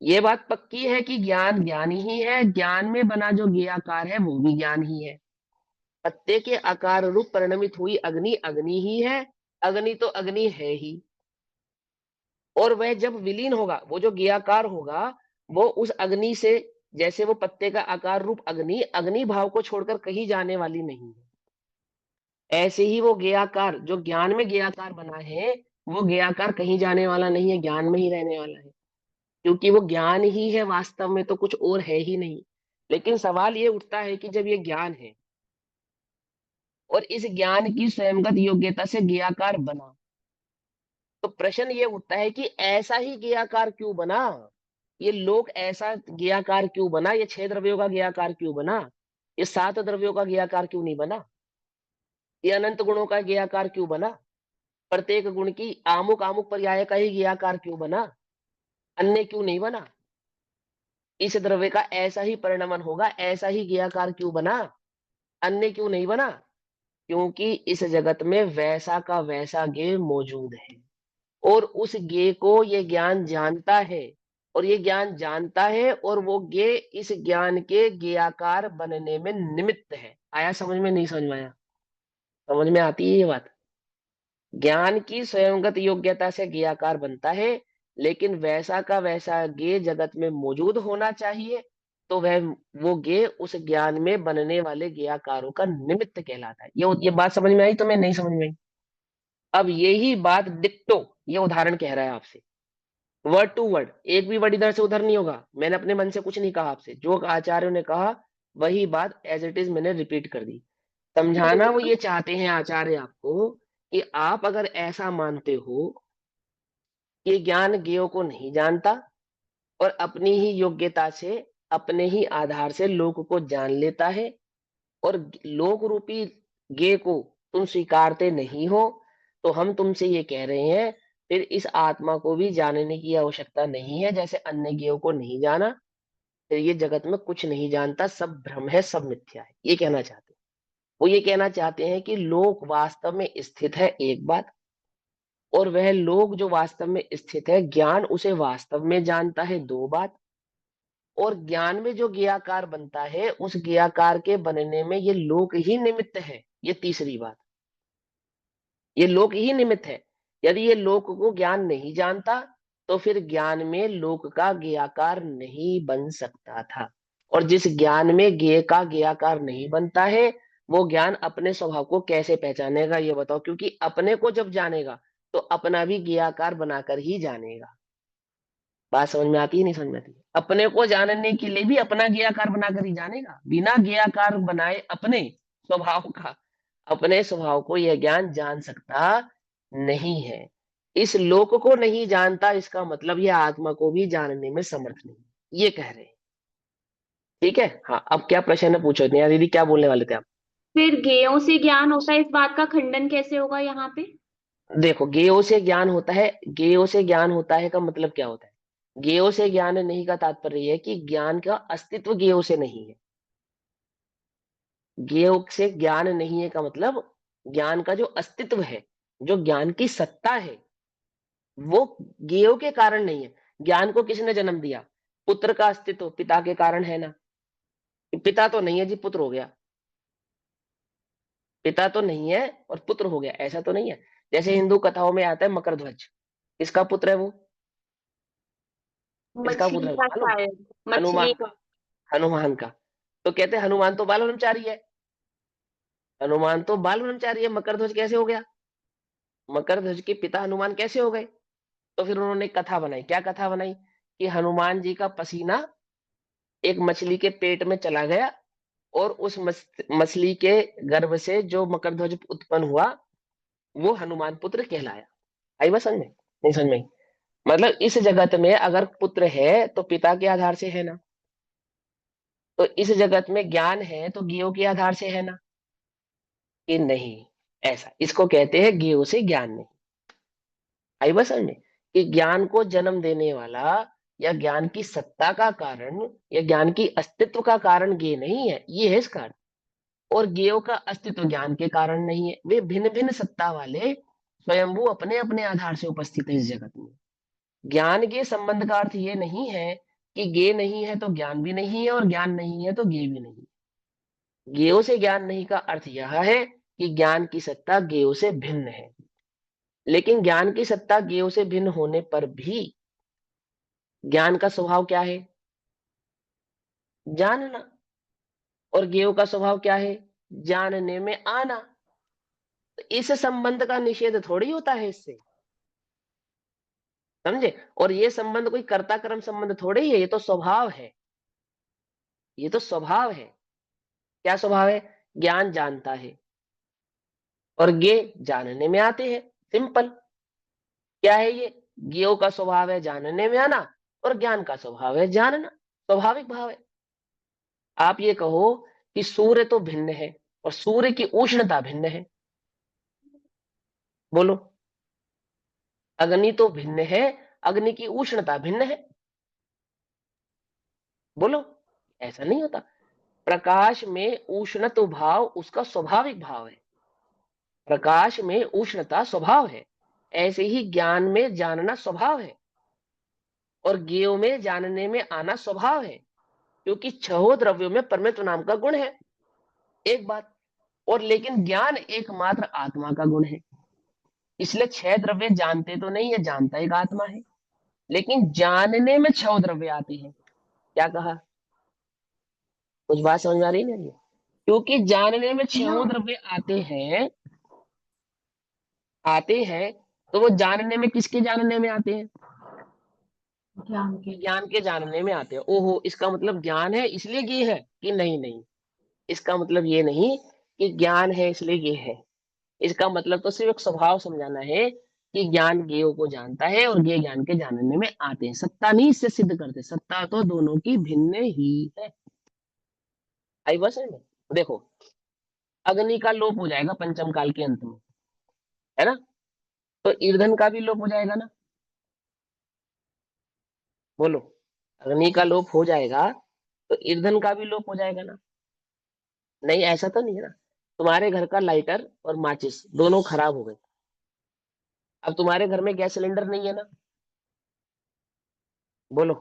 S1: ये बात पक्की है कि ज्ञान ज्ञान ही है, ज्ञान में बना जो ज्ञेयाकार है वो भी ज्ञान ही है। पत्ते के आकार रूप परिणमित हुई अग्नि अग्नि ही है, अग्नि तो अग्नि है ही। और वह जब विलीन होगा, वो जो ज्ञेयाकार होगा वो उस अग्नि से, जैसे वो पत्ते का आकार रूप अग्नि अग्नि भाव को छोड़कर कहीं जाने वाली नहीं है, ऐसे ही वो ज्ञेयाकार जो ज्ञान में ज्ञेयाकार बना है वो ज्ञेयाकार कहीं जाने वाला नहीं है, ज्ञान में ही रहने वाला है। क्योंकि वो ज्ञान ही है वास्तव में, तो कुछ और है ही नहीं। लेकिन सवाल ये उठता है कि जब ये ज्ञान है और इस ज्ञान की स्वयंगत योग्यता से ज्ञेयाकार बना, तो प्रश्न ये उठता है कि ऐसा ही ज्ञेयाकार क्यों बना? ये लोक ऐसा ज्ञेयाकार क्यों बना? ये 6 द्रव्यों का ज्ञेयाकार क्यों बना? ये 7 द्रव्यों का ज्ञेयाकार क्यों नहीं बना? ये अनंत गुणों का ज्ञेयाकार क्यों बना? प्रत्येक गुण की आमुक आमुक पर्याय का ही ज्ञेयाकार क्यों बना? अन्य क्यों नहीं बना? इस द्रव्य का ऐसा ही परिणमन होगा, ऐसा ही ज्ञेयाकार क्यों बना? अन्य क्यों नहीं बना? क्योंकि इस जगत में वैसा का वैसा ज्ञेय मौजूद है और उस ज्ञेय को ये ज्ञान जानता है, और ये ज्ञान जानता है और वो ज्ञेय इस ज्ञान के ज्ञेयाकार बनने में निमित्त है। आया समझ में? नहीं समझ में आया? समझ में आती है ये बात? ज्ञान की स्वयंगत योग्यता से ज्ञेयाकार बनता है, लेकिन वैसा का वैसा ज्ञेय जगत में मौजूद होना चाहिए, तो वह वो ज्ञेय उस ज्ञान में बनने वाले ज्ञेयाकारों का निमित्त कहलाता है। ये बात समझ में आई? तो मैं नहीं समझ में आई? अब यही बात डिक्टो ये उदाहरण कह रहा है आपसे, वर्ड टू वर्ड, एक भी वर्ड इधर से उधर नहीं होगा। मैंने अपने मन से कुछ नहीं कहा आपसे, जो आचार्यों ने कहा वही बात एज इट इज मैंने रिपीट कर दी। समझाना वो ये चाहते हैं आचार्य आपको कि आप अगर ऐसा मानते हो कि ज्ञान ज्ञेयों को नहीं जानता और अपनी ही योग्यता से, अपने ही आधार से लोक को जान लेता है, और लोक रूपी ज्ञेय को तुम स्वीकारते नहीं हो, तो हम तुमसे ये कह रहे हैं फिर इस आत्मा को भी जानने की आवश्यकता नहीं है, जैसे अन्य ज्ञेयों को नहीं जाना। फिर ये जगत में कुछ नहीं जानता, सब भ्रम है, सब मिथ्या है, ये कहना चाहते हैं। वो ये कहना चाहते हैं कि लोक वास्तव में स्थित है एक बात, और वह लोक जो वास्तव में स्थित है ज्ञान उसे वास्तव में जानता है दो बात, और ज्ञान में जो ज्ञेयाकार बनता है उस ज्ञेयाकार के बनने में ये लोक ही निमित्त है, ये तीसरी बात। ये लोक ही निमित्त है। यदि ये लोक को ज्ञान नहीं जानता तो फिर ज्ञान में लोक का ज्ञेयाकार नहीं बन सकता था, और जिस ज्ञान में ज्ञेय का ज्ञेयाकार नहीं बनता है वो ज्ञान अपने स्वभाव को कैसे पहचानेगा? ये बताओ। क्योंकि अपने को जब जानेगा तो अपना भी ज्ञेयाकार बनाकर ही जानेगा। बात समझ में आती है नहीं समझ में आती? अपने को जानने के लिए भी अपना ज्ञेयाकार बनाकर ही जानेगा। बिना ज्ञेयाकार बनाए अपने स्वभाव का, अपने स्वभाव को यह ज्ञान जान सकता नहीं है। इस लोक को नहीं जानता, इसका मतलब यह आत्मा को भी जानने में समर्थ नहीं, ये कह रहे हैं। ठीक है, हाँ अब क्या प्रश्न है पूछो। नेहा दीदी क्या बोलने वाले थे आप?
S3: फिर ज्ञेयों से ज्ञान होता है, इस बात का खंडन कैसे होगा यहाँ पे?
S1: देखो, ज्ञेयों से ज्ञान होता है, ज्ञेयों से ज्ञान होता है का मतलब क्या होता है? ज्ञेयों से ज्ञान नहीं का तात्पर्य है कि ज्ञान का अस्तित्व ज्ञेयों से नहीं है। ज्ञेयों से ज्ञान नहीं है का मतलब ज्ञान का जो अस्तित्व है, जो ज्ञान की सत्ता है, वो ज्ञेयों के कारण नहीं है। ज्ञान को किसने जन्म दिया? पुत्र का अस्तित्व पिता के कारण है ना। पिता तो नहीं है जी, पुत्र हो गया। पिता तो नहीं है और पुत्र हो गया, ऐसा तो नहीं है। जैसे हिंदू कथाओं में आता है मकर ध्वज, किसका पुत्र है वो? किसका पुत्र
S3: मछली
S1: है
S3: का
S1: मालूम?
S3: शायद,
S1: हनुमान,
S3: मछली का।
S1: हनुमान का। तो कहते हैं हनुमान तो बाल ब्रह्मचारी है, हनुमान तो बाल ब्रह्मचारी है, मकर ध्वज कैसे हो गया? मकर ध्वज के पिता हनुमान कैसे हो गए? तो फिर उन्होंने एक कथा बनाई। क्या कथा बनाई? कि हनुमान जी का पसीना एक मछली के पेट में चला गया और उस मछली के गर्भ से जो मकर ध्वज उत्पन्न हुआ वो हनुमान पुत्र कहलाया। आई बात समझ में नहीं समझ में? मतलब इस जगत में अगर पुत्र है तो पिता के आधार से है ना, तो इस जगत में ज्ञान है तो ज्ञेयों के आधार से है ना, कि नहीं? ऐसा इसको कहते हैं ज्ञेयों से ज्ञान नहीं। आई बात समझ में? कि ज्ञान को जन्म देने वाला या ज्ञान की सत्ता का कारण या ज्ञान की अस्तित्व का कारण ज्ञेय नहीं है, ये है इसका अर्थ। और ज्ञेयों का अस्तित्व ज्ञान के कारण नहीं है, वे भिन्न भिन्न सत्ता वाले स्वयंभू अपने अपने आधार से उपस्थित है इस जगत में। ज्ञान के संबंध का अर्थ ये नहीं है कि ज्ञेय नहीं है तो ज्ञान भी नहीं है और ज्ञान नहीं है तो ज्ञेय भी नहीं है। ज्ञेयों से ज्ञान नहीं का अर्थ यह है कि ज्ञान की सत्ता ज्ञेयों से भिन्न है। लेकिन ज्ञान की सत्ता ज्ञेयों से भिन्न होने पर भी ज्ञान का स्वभाव क्या है? जानना। और ज्ञेयों का स्वभाव क्या है? जानने में आना। तो इस संबंध का निषेध थोड़ी होता है इससे, समझे? और ये संबंध कोई कर्ता कर्म संबंध थोड़े ही है, ये तो स्वभाव है। ये तो स्वभाव है। क्या स्वभाव है? ज्ञान जानता है और ज्ञेय जानने में आते हैं। सिंपल। क्या है ये? ज्ञेयों का स्वभाव है जानने में आना और ज्ञान का स्वभाव है जानना। स्वाभाविक भाव है। आप ये कहो कि सूर्य तो भिन्न है और सूर्य की उष्णता भिन्न है, बोलो। अग्नि तो भिन्न है, अग्नि की उष्णता भिन्न है, बोलो। ऐसा नहीं होता। प्रकाश में उष्णत्व भाव उसका स्वाभाविक भाव है, प्रकाश में उष्णता स्वभाव है। ऐसे ही ज्ञान में जानना स्वभाव है और ज्ञेयों में जानने में आना स्वभाव है, क्योंकि छहों द्रव्यों में परमेत्व नाम का गुण है। एक बात और, लेकिन ज्ञान एकमात्र आत्मा का गुण है। इसलिए छह द्रव्य जानते तो नहीं है, जानता एक आत्मा है, लेकिन जानने में छह द्रव्य आते हैं। क्या कहा? कुछ बात समझ में आ रही है ना? क्योंकि जानने में छह द्रव्य आते हैं, तो वो जानने में किसके जानने में आते हैं? ज्ञान के जानने में आते हैं। ओहो, इसका मतलब ज्ञान है इसलिए ये है कि नहीं? नहीं, इसका मतलब ये नहीं कि ज्ञान है इसलिए ये है। इसका मतलब तो सिर्फ एक स्वभाव समझाना है कि ज्ञान ज्ञेयों को जानता है और ज्ञेय ज्ञान के जानने में आते हैं। सत्ता नहीं इससे सिद्ध करते, सत्ता तो दोनों की भिन्न ही है। आई बस है ना? देखो, अग्नि का लोप हो जाएगा पंचम काल के अंत में, है ना? तो ईंधन का भी लोप हो जाएगा ना, बोलो। अग्नि का लोप हो जाएगा तो ईंधन का भी लोप हो जाएगा ना? नहीं, ऐसा तो नहीं है ना। तुम्हारे घर का लाइटर और माचिस दोनों खराब हो गए, अब तुम्हारे घर में गैस सिलेंडर नहीं है ना, बोलो।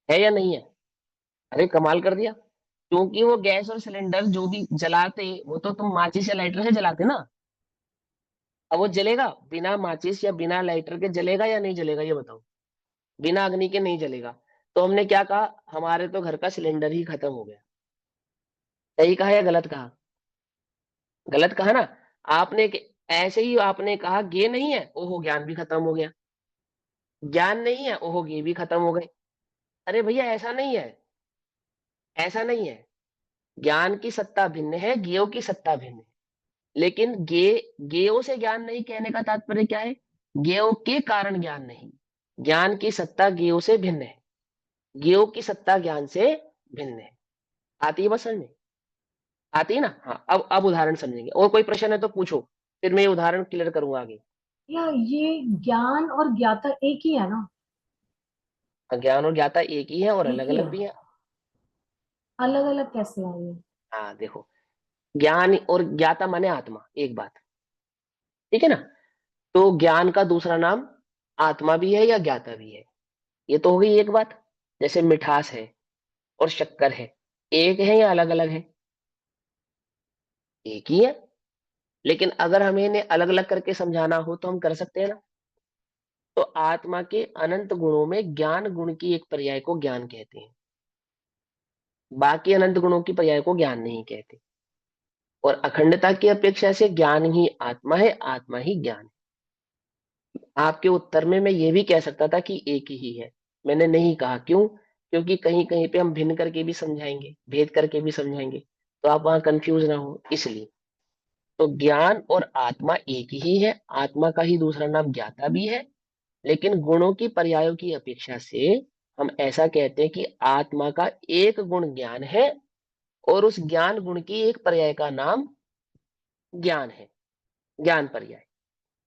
S1: है या नहीं है? अरे कमाल कर दिया। क्योंकि वो गैस और सिलेंडर जो भी जलाते वो तो तुम माचिस या लाइटर से जलाते ना। अब वो जलेगा बिना माचिस या बिना लाइटर के? जलेगा या नहीं जलेगा ये बताओ? बिना अग्नि के नहीं जलेगा। तो हमने क्या कहा? हमारे तो घर का सिलेंडर ही खत्म हो गया। सही कहा या गलत कहा? गलत कहा ना? आपने ऐसे ही आपने कहा ज्ञ नहीं है, ओहो ज्ञान भी खत्म हो गया। ज्ञान नहीं है, ओहो ज्ञ भी खत्म हो गए। अरे भैया ऐसा नहीं है, ऐसा नहीं है। ज्ञान की सत्ता भिन्न है, ज्ञेयों की सत्ता भिन्न है। लेकिन ज्ञेयों से ज्ञान नहीं कहने का तात्पर्य क्या है? ज्ञेयों के कारण ज्ञान नहीं। ज्ञान की सत्ता ज्ञेयों से भिन्न है, ज्ञेयों की सत्ता ज्ञान से भिन्न है। आती है बस समझ में? आती है ना? हाँ, अब उदाहरण समझेंगे। और कोई प्रश्न है तो पूछो, फिर मैं ये उदाहरण क्लियर करूंगा आगे।
S5: या ये ज्ञान और ज्ञाता एक ही है ना?
S1: ज्ञान और ज्ञाता एक ही है और
S5: एक
S1: अलग
S5: ही
S1: अलग
S5: है,
S1: भी है।
S5: अलग अलग कैसे है ये?
S1: हाँ देखो, ज्ञान और ज्ञाता माने आत्मा, एक बात, ठीक है ना? तो ज्ञान का दूसरा नाम आत्मा भी है या ज्ञाता भी है, ये तो हो गई एक बात। जैसे मिठास है और शक्कर है, एक है या अलग अलग है? एक ही है। लेकिन अगर हमें इन्हें अलग अलग करके समझाना हो तो हम कर सकते हैं ना। तो आत्मा के अनंत गुणों में ज्ञान गुण की एक पर्याय को ज्ञान कहते हैं, बाकी अनंत गुणों की पर्याय को ज्ञान नहीं कहते। और अखंडता की अपेक्षा से ज्ञान ही आत्मा है, आत्मा ही ज्ञान है। आपके उत्तर में मैं ये भी कह सकता था कि एक ही है, मैंने नहीं कहा। क्यों? क्योंकि कहीं कहीं पे हम भिन्न करके भी समझाएंगे, भेद करके भी समझाएंगे, तो आप वहां कंफ्यूज ना हो इसलिए। तो ज्ञान और आत्मा एक ही है, आत्मा का ही दूसरा नाम ज्ञाता भी है। लेकिन गुणों की पर्यायों की अपेक्षा से हम ऐसा कहते हैं कि आत्मा का एक गुण ज्ञान है और उस ज्ञान गुण की एक पर्याय का नाम ज्ञान है, ज्ञान पर्याय,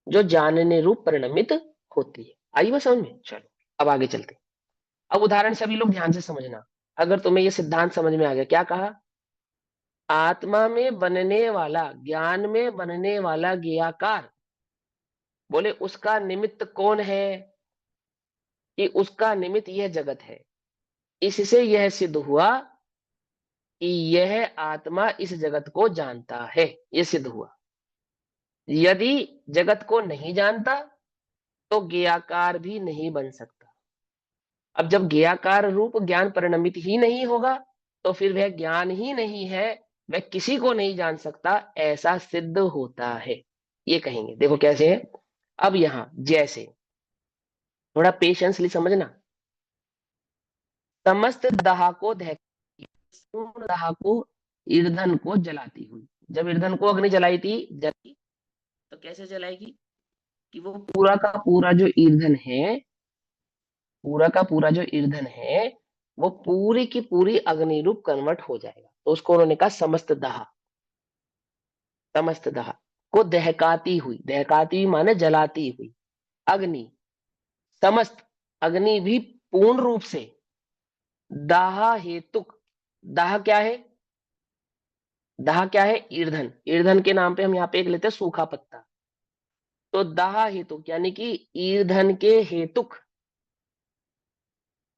S1: जो जानने रूप परिणमित होती है। आई बात समझ में? चलो अब आगे चलते हैं। अब उदाहरण सभी लोग ध्यान से समझना। अगर तुम्हें यह सिद्धांत समझ में आ गया, क्या कहा? आत्मा में बनने वाला, ज्ञान में बनने वाला ज्ञेयाकार, बोले उसका निमित्त कौन है? कि उसका निमित्त यह जगत है। इससे यह सिद्ध हुआ कि यह आत्मा इस जगत को जानता है, यह सिद्ध हुआ। यदि जगत को नहीं जानता तो ज्ञेयाकार भी नहीं बन सकता। अब जब ज्ञेयाकार रूप ज्ञान परिणमित ही नहीं होगा तो फिर वह ज्ञान ही नहीं है, वह किसी को नहीं जान सकता, ऐसा सिद्ध होता है। ये कहेंगे, देखो कैसे है। अब यहां जैसे, थोड़ा पेशेंसली समझना। समस्त दाह को पूर्ण दाह को, ईंधन को जलाती हुई, जब ईंधन को अग्नि जलाई थी, जली तो कैसे जलाएगी? कि वो पूरा का पूरा जो ईंधन है, पूरा का पूरा जो ईंधन है, वो पूरी की पूरी अग्नि रूप कन्वर्ट हो जाएगा। तो उसको उन्होंने कहा समस्त दाह। समस्त दाह को दहकाती हुई, दहकाती हुई माने जलाती हुई अग्नि, समस्त अग्नि भी पूर्ण रूप से दाह हेतुक। दाह क्या है? दाह क्या है? ईंधन। ईंधन के नाम पे हम यहाँ पे एक लेते हैं सूखा पत्ता। तो दाह हेतुक यानी कि ईंधन के हेतुक,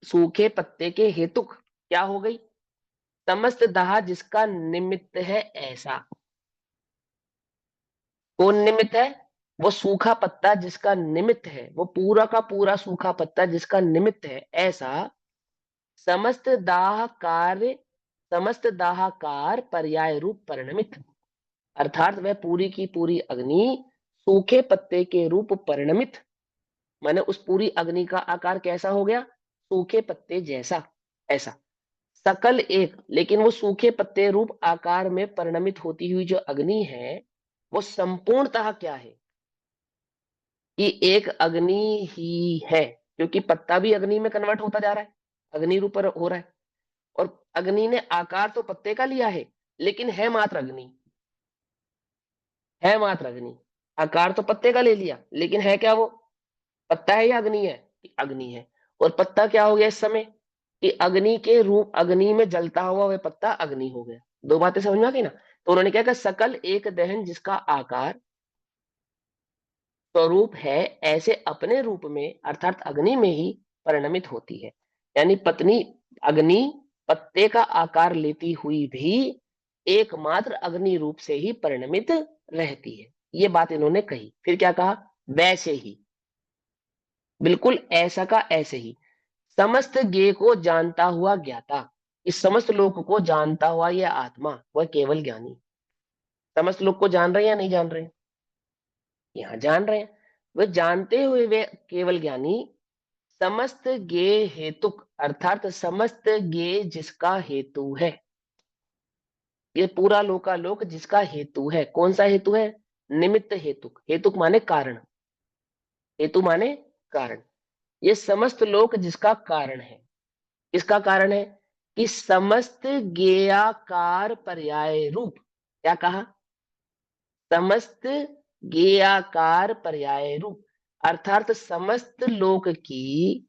S1: सूखे पत्ते के हेतुक क्या हो गई? समस्त दाह जिसका निमित्त है ऐसा। कौन निमित्त है? वो सूखा पत्ता जिसका निमित्त है, वो पूरा का पूरा सूखा पत्ता जिसका निमित्त है ऐसा। समस्त दाह कार्य, समस्त दाहकार पर्याय रूप परिणमित, अर्थात वह पूरी की पूरी अग्नि सूखे पत्ते के रूप परिणमित, माने उस पूरी अग्नि का आकार कैसा हो गया? सूखे पत्ते जैसा, ऐसा। सकल एक, लेकिन वो सूखे पत्ते रूप आकार में परिणमित होती हुई जो अग्नि है, वो संपूर्णतः क्या है? कि एक अग्नि ही है, क्योंकि पत्ता भी अग्नि में कन्वर्ट होता जा रहा है, अग्नि रूप हो रहा है। और अग्नि ने आकार तो पत्ते का लिया है, लेकिन है मात्र अग्नि, है मात्र अग्नि। आकार तो पत्ते का ले लिया, लेकिन है क्या वो? पत्ता है या अग्नि है? अग्नि है। और पत्ता क्या हो गया इस समय? कि अग्नि के रूप, अग्नि में जलता हुआ वह पत्ता अग्नि हो गया। दो बातें समझ में आ गई ना? तो उन्होंने क्या कहा? सकल एक दहन जिसका आकार स्वरूप है, ऐसे अपने रूप में अर्थात अग्नि में ही परिणमित होती है। यानी पत्नी अग्नि पत्ते का आकार लेती हुई भी एकमात्र अग्नि रूप से ही परिणमित रहती है। ये बात इन्होंने कही। फिर क्या कहा? वैसे ही, बिल्कुल ऐसा का ऐसे ही, समस्त ज्ञेय को जानता हुआ ज्ञाता, इस समस्त लोक को जानता हुआ यह आत्मा, वह केवल ज्ञानी। समस्त लोक को जान रहे हैं या नहीं जान रहे? यहाँ जान रहे हैं। वह जानते हुए वे केवल ज्ञानी समस्त ज्ञेय हेतुक अर्थात समस्त ज्ञेय जिसका हेतु है। ये पूरा लोकालोक जिसका हेतु है। कौन सा हेतु है? निमित्त हेतुक। हेतुक माने कारण, हेतु माने कारण। ये समस्त लोक जिसका कारण है। किसका कारण है? कि समस्त ज्ञेयाकार पर्याय रूप। क्या कहा? समस्त ज्ञेयाकार पर्याय रूप अर्थात समस्त लोक की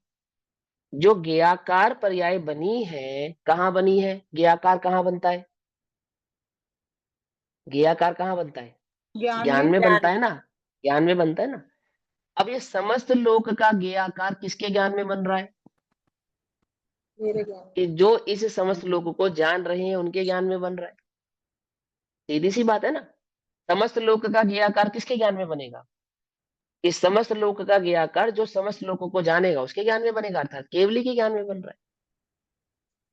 S1: जो ज्ञेयाकार पर्याय बनी है, कहाँ बनी है? ज्ञेयाकार कहाँ बनता है? ज्ञेयाकार कहाँ बनता है?
S2: ज्ञान
S1: ज्ञान
S2: में।
S1: में बनता है ना, ज्ञान में बनता है ना। अब ये समस्त लोक का ज्ञेयाकार किसके ज्ञान में बन रहा है?
S2: मेरे ज्ञान।
S1: कि जो इस समस्त लोक को जान रहे हैं उनके ज्ञान में बन रहा है। सीधी सी बात है ना। समस्त लोक का ज्ञेयाकार किसके ज्ञान में बनेगा? इस समस्त लोक का ज्ञेयाकार जो समस्त लोकों को जानेगा उसके ज्ञान में बनेगा, अर्थात केवली के ज्ञान में बन रहा है।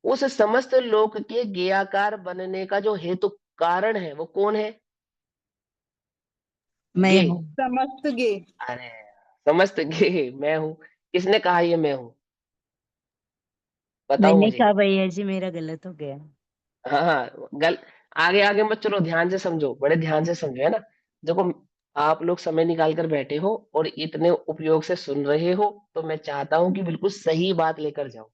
S1: उस समस्त लोक के ज्ञेयाकार बनने का जो हेतु कारण है वो कौन है?
S6: मैं
S1: गे।
S6: हूँ।
S2: समस्त गे।
S1: अरे समस्त गे मैं हूं। किसने कहा ये मैं हूं? बताओ
S6: मैंने
S1: मुझे।
S6: कहा भैया जी, मेरा गलत हो गया।
S1: हाँ हाँ आगे आगे मत चलो, ध्यान से समझो, बड़े ध्यान से समझो, है ना। देखो, आप लोग समय निकाल कर बैठे हो और इतने उपयोग से सुन रहे हो, तो मैं चाहता हूं कि बिल्कुल सही बात लेकर जाओ,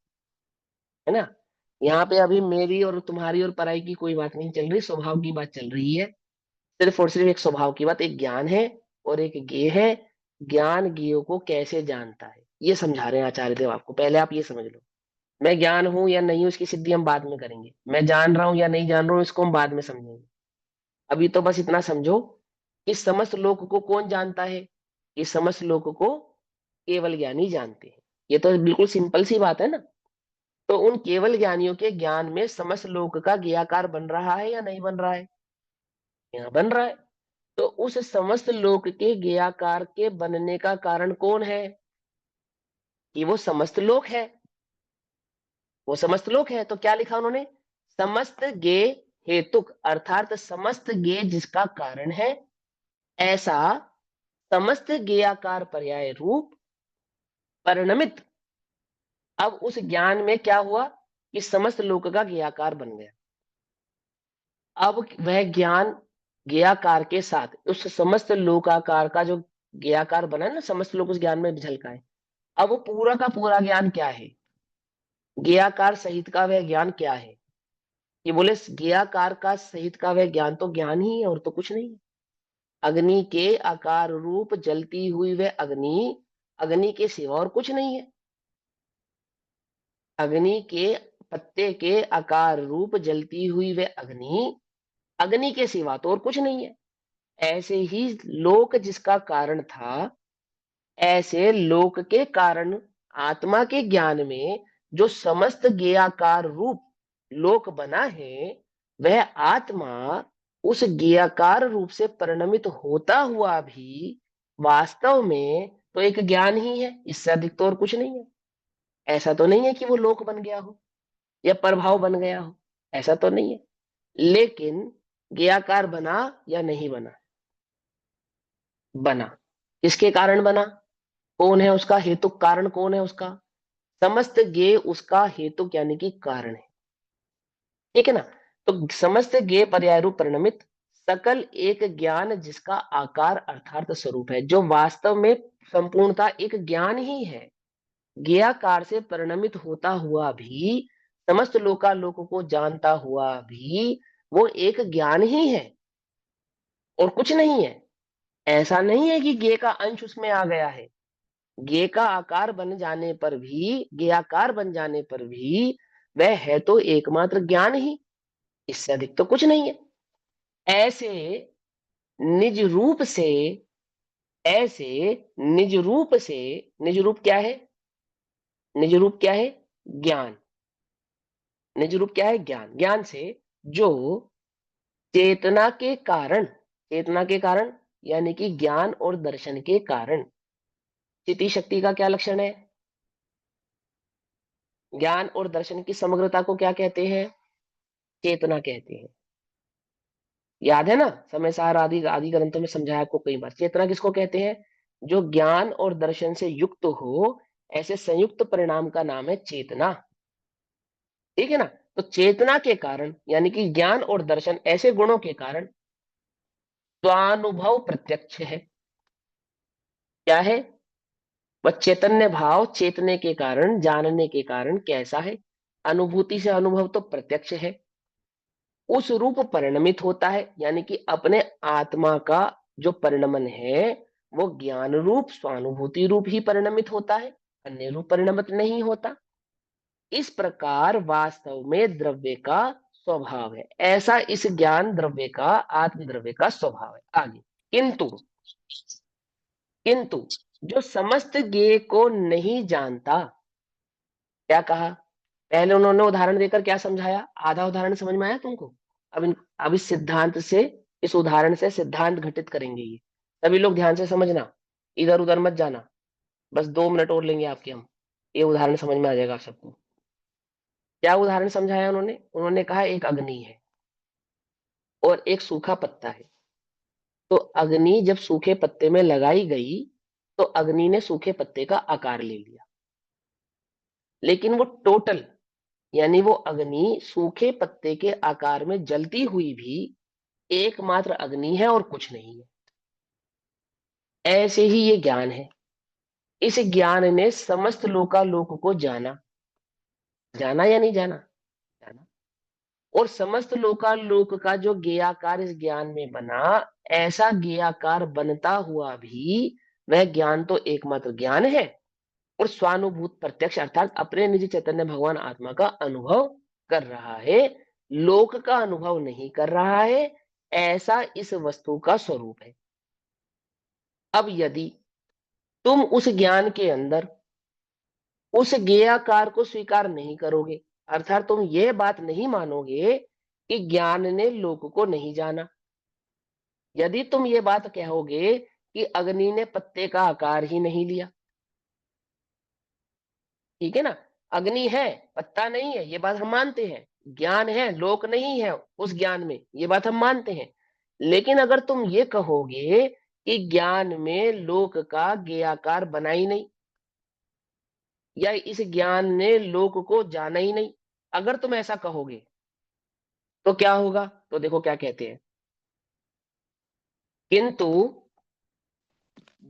S1: है ना। यहाँ पे अभी मेरी और तुम्हारी और पराई की कोई बात नहीं चल रही, स्वभाव की बात चल रही है। सिर्फ और सिर्फ एक स्वभाव की बात। एक ज्ञान है और एक ज्ञेय है। ज्ञान ज्ञेय को कैसे जानता है ये समझा रहे हैं आचार्य देव आपको। पहले आप ये समझ लो, मैं ज्ञान हूं या नहीं हूं इसकी सिद्धि हम बाद में करेंगे। मैं जान रहा हूं या नहीं जान रहा हूं इसको हम बाद में समझेंगे। अभी तो बस इतना समझो कि समस्त लोक को कौन जानता है? कि समस्त लोक को केवल ज्ञानी जानते हैं। ये तो बिल्कुल सिंपल सी बात है ना। तो उन केवल ज्ञानियों के ज्ञान में समस्त लोक का ज्ञेयाकार बन रहा है या नहीं बन रहा है? यहाँ बन रहा है। तो उस समस्त लोक के ज्ञेयाकार के बनने का कारण कौन है? कि वो समस्त लोक है। वो समस्त लोक है तो क्या लिखा उन्होंने? समस्त ज्ञेय हेतुक अर्थात समस्त ज्ञेय जिसका कारण है, ऐसा समस्त ज्ञेयाकार पर्याय रूप परिणमित। अब उस ज्ञान में क्या हुआ कि समस्त लोक का ज्ञेयाकार बन गया। अब वह ज्ञान ज्ञेयाकार के साथ उस समस्त लोकाकार का जो ज्ञेयाकार बना है ना, समस्त लोक उस ज्ञान में झलका है। अब वो पूरा का पूरा ज्ञान क्या है? ज्ञेयाकार सहित का वह ज्ञान क्या है? ये बोले ज्ञेयाकार का सहित का वह ज्ञान तो ज्ञान ही है और तो कुछ नहीं है। अग्नि के आकार रूप जलती हुई वह अग्नि, अग्नि के सिवा और कुछ नहीं है। अग्नि के पत्ते के आकार रूप जलती हुई वह अग्नि, अग्नि के सिवा तो और कुछ नहीं है। ऐसे ही लोक जिसका कारण था, ऐसे लोक के कारण आत्मा के ज्ञान में जो समस्त ज्ञेयाकार रूप लोक बना है, वह आत्मा उस ज्ञेयाकार रूप से परिणमित होता हुआ भी वास्तव में तो एक ज्ञान ही है, इससे अधिक तो और कुछ नहीं है। ऐसा तो नहीं है कि वो लोक बन गया हो या प्रभाव बन गया हो, ऐसा तो नहीं है। लेकिन ज्ञेयाकार बना या नहीं बना? बना। किसके कारण बना? कौन है उसका हेतु? कारण कौन है उसका? समस्त ज्ञेय उसका हेतु यानी कि कारण है। ठीक है ना। तो समस्त ज्ञेय पर्याय रूप परिणमित सकल एक ज्ञान जिसका आकार अर्थात स्वरूप है, जो वास्तव में संपूर्णता एक ज्ञान ही है। ज्ञेयाकार से परिणमित होता हुआ भी, समस्त लोकालोक को जानता हुआ भी वो एक ज्ञान ही है और कुछ नहीं है। ऐसा नहीं है कि ज्ञेय का अंश उसमें आ गया है। ज्ञेय का आकार बन जाने पर भी, ज्ञेयाकार बन जाने पर भी वह है तो एकमात्र ज्ञान ही, इससे अधिक तो कुछ नहीं है। ऐसे निज रूप से, ऐसे निज रूप से, निज रूप क्या है? निज रूप क्या है? ज्ञान। निज रूप क्या है? ज्ञान। ज्ञान से जो चेतना के कारण, चेतना के कारण यानी कि ज्ञान और दर्शन के कारण, चिति शक्ति का क्या लक्षण है? ज्ञान और दर्शन की समग्रता को क्या कहते हैं? चेतना कहते हैं। याद है ना, समय सार आदि आदि ग्रंथों में समझाया आपको कई बार। चेतना किसको कहते हैं? जो ज्ञान और दर्शन से युक्त हो, ऐसे संयुक्त परिणाम का नाम है चेतना। ठीक है ना? तो चेतना के कारण यानी कि ज्ञान और दर्शन ऐसे गुणों के कारण स्वानुभव प्रत्यक्ष है। क्या है? वह चैतन्य भाव चेतने के कारण, जानने के कारण कैसा है? अनुभूति से अनुभव तो प्रत्यक्ष है, उस रूप परिणमित होता है, यानी कि अपने आत्मा का जो परिणमन है वो ज्ञान रूप स्वानुभूति रूप ही परिणमित होता है, अन्य रूप परिणमित नहीं होता। इस प्रकार वास्तव में द्रव्य का स्वभाव है, ऐसा इस ज्ञान द्रव्य का, आत्म द्रव्य का स्वभाव है। आगे, किंतु किंतु जो समस्त ज्ञेय को नहीं जानता, क्या कहा? पहले उन्होंने उदाहरण देकर क्या समझाया? आधा उदाहरण समझ में आया तुमको? अब इस सिद्धांत से, इस उदाहरण से सिद्धांत घटित करेंगे ये। सभी लोग ध्यान से समझना, इधर उधर मत जाना। बस 2 मिनट और लेंगे आपके हम, ये उदाहरण समझ में आ जाएगा आप सबको। क्या उदाहरण समझाया उन्होंने? उन्होंने कहा एक अग्नि है और एक सूखा पत्ता है। तो अग्नि जब सूखे पत्ते में लगाई गई तो अग्नि ने सूखे पत्ते का आकार ले लिया, लेकिन वो टोटल यानी वो अग्नि सूखे पत्ते के आकार में जलती हुई भी एकमात्र अग्नि है और कुछ नहीं है। ऐसे ही ये ज्ञान है। इस ज्ञान ने समस्त लोकालोक को जाना। जाना या नहीं जाना? जाना। और समस्त लोकालोक का जो ज्ञेयाकार इस ज्ञान में बना, ऐसा ज्ञेयाकार बनता हुआ भी वह ज्ञान तो एकमात्र ज्ञान है और स्वानुभूत प्रत्यक्ष अर्थात अपने निज चैतन्य भगवान आत्मा का अनुभव कर रहा है, लोक का अनुभव नहीं कर रहा है। ऐसा इस वस्तु का स्वरूप है। अब यदि तुम उस ज्ञान के अंदर उस ज्ञेयाकार को स्वीकार नहीं करोगे, अर्थात तुम ये बात नहीं मानोगे कि ज्ञान ने लोक को नहीं जाना, यदि तुम ये बात कहोगे कि अग्नि ने पत्ते का आकार ही नहीं लिया, ठीक है ना, अग्नि है पत्ता नहीं है, ये बात हम मानते हैं, ज्ञान है लोक नहीं है उस ज्ञान में, ये बात हम मानते हैं। लेकिन अगर तुम ये कहोगे कि ज्ञान में लोक का ज्ञेयाकार बना ही नहीं, या इस ज्ञान ने लोक को जाना ही नहीं, अगर तुम ऐसा कहोगे तो क्या होगा? तो देखो क्या कहते हैं, किंतु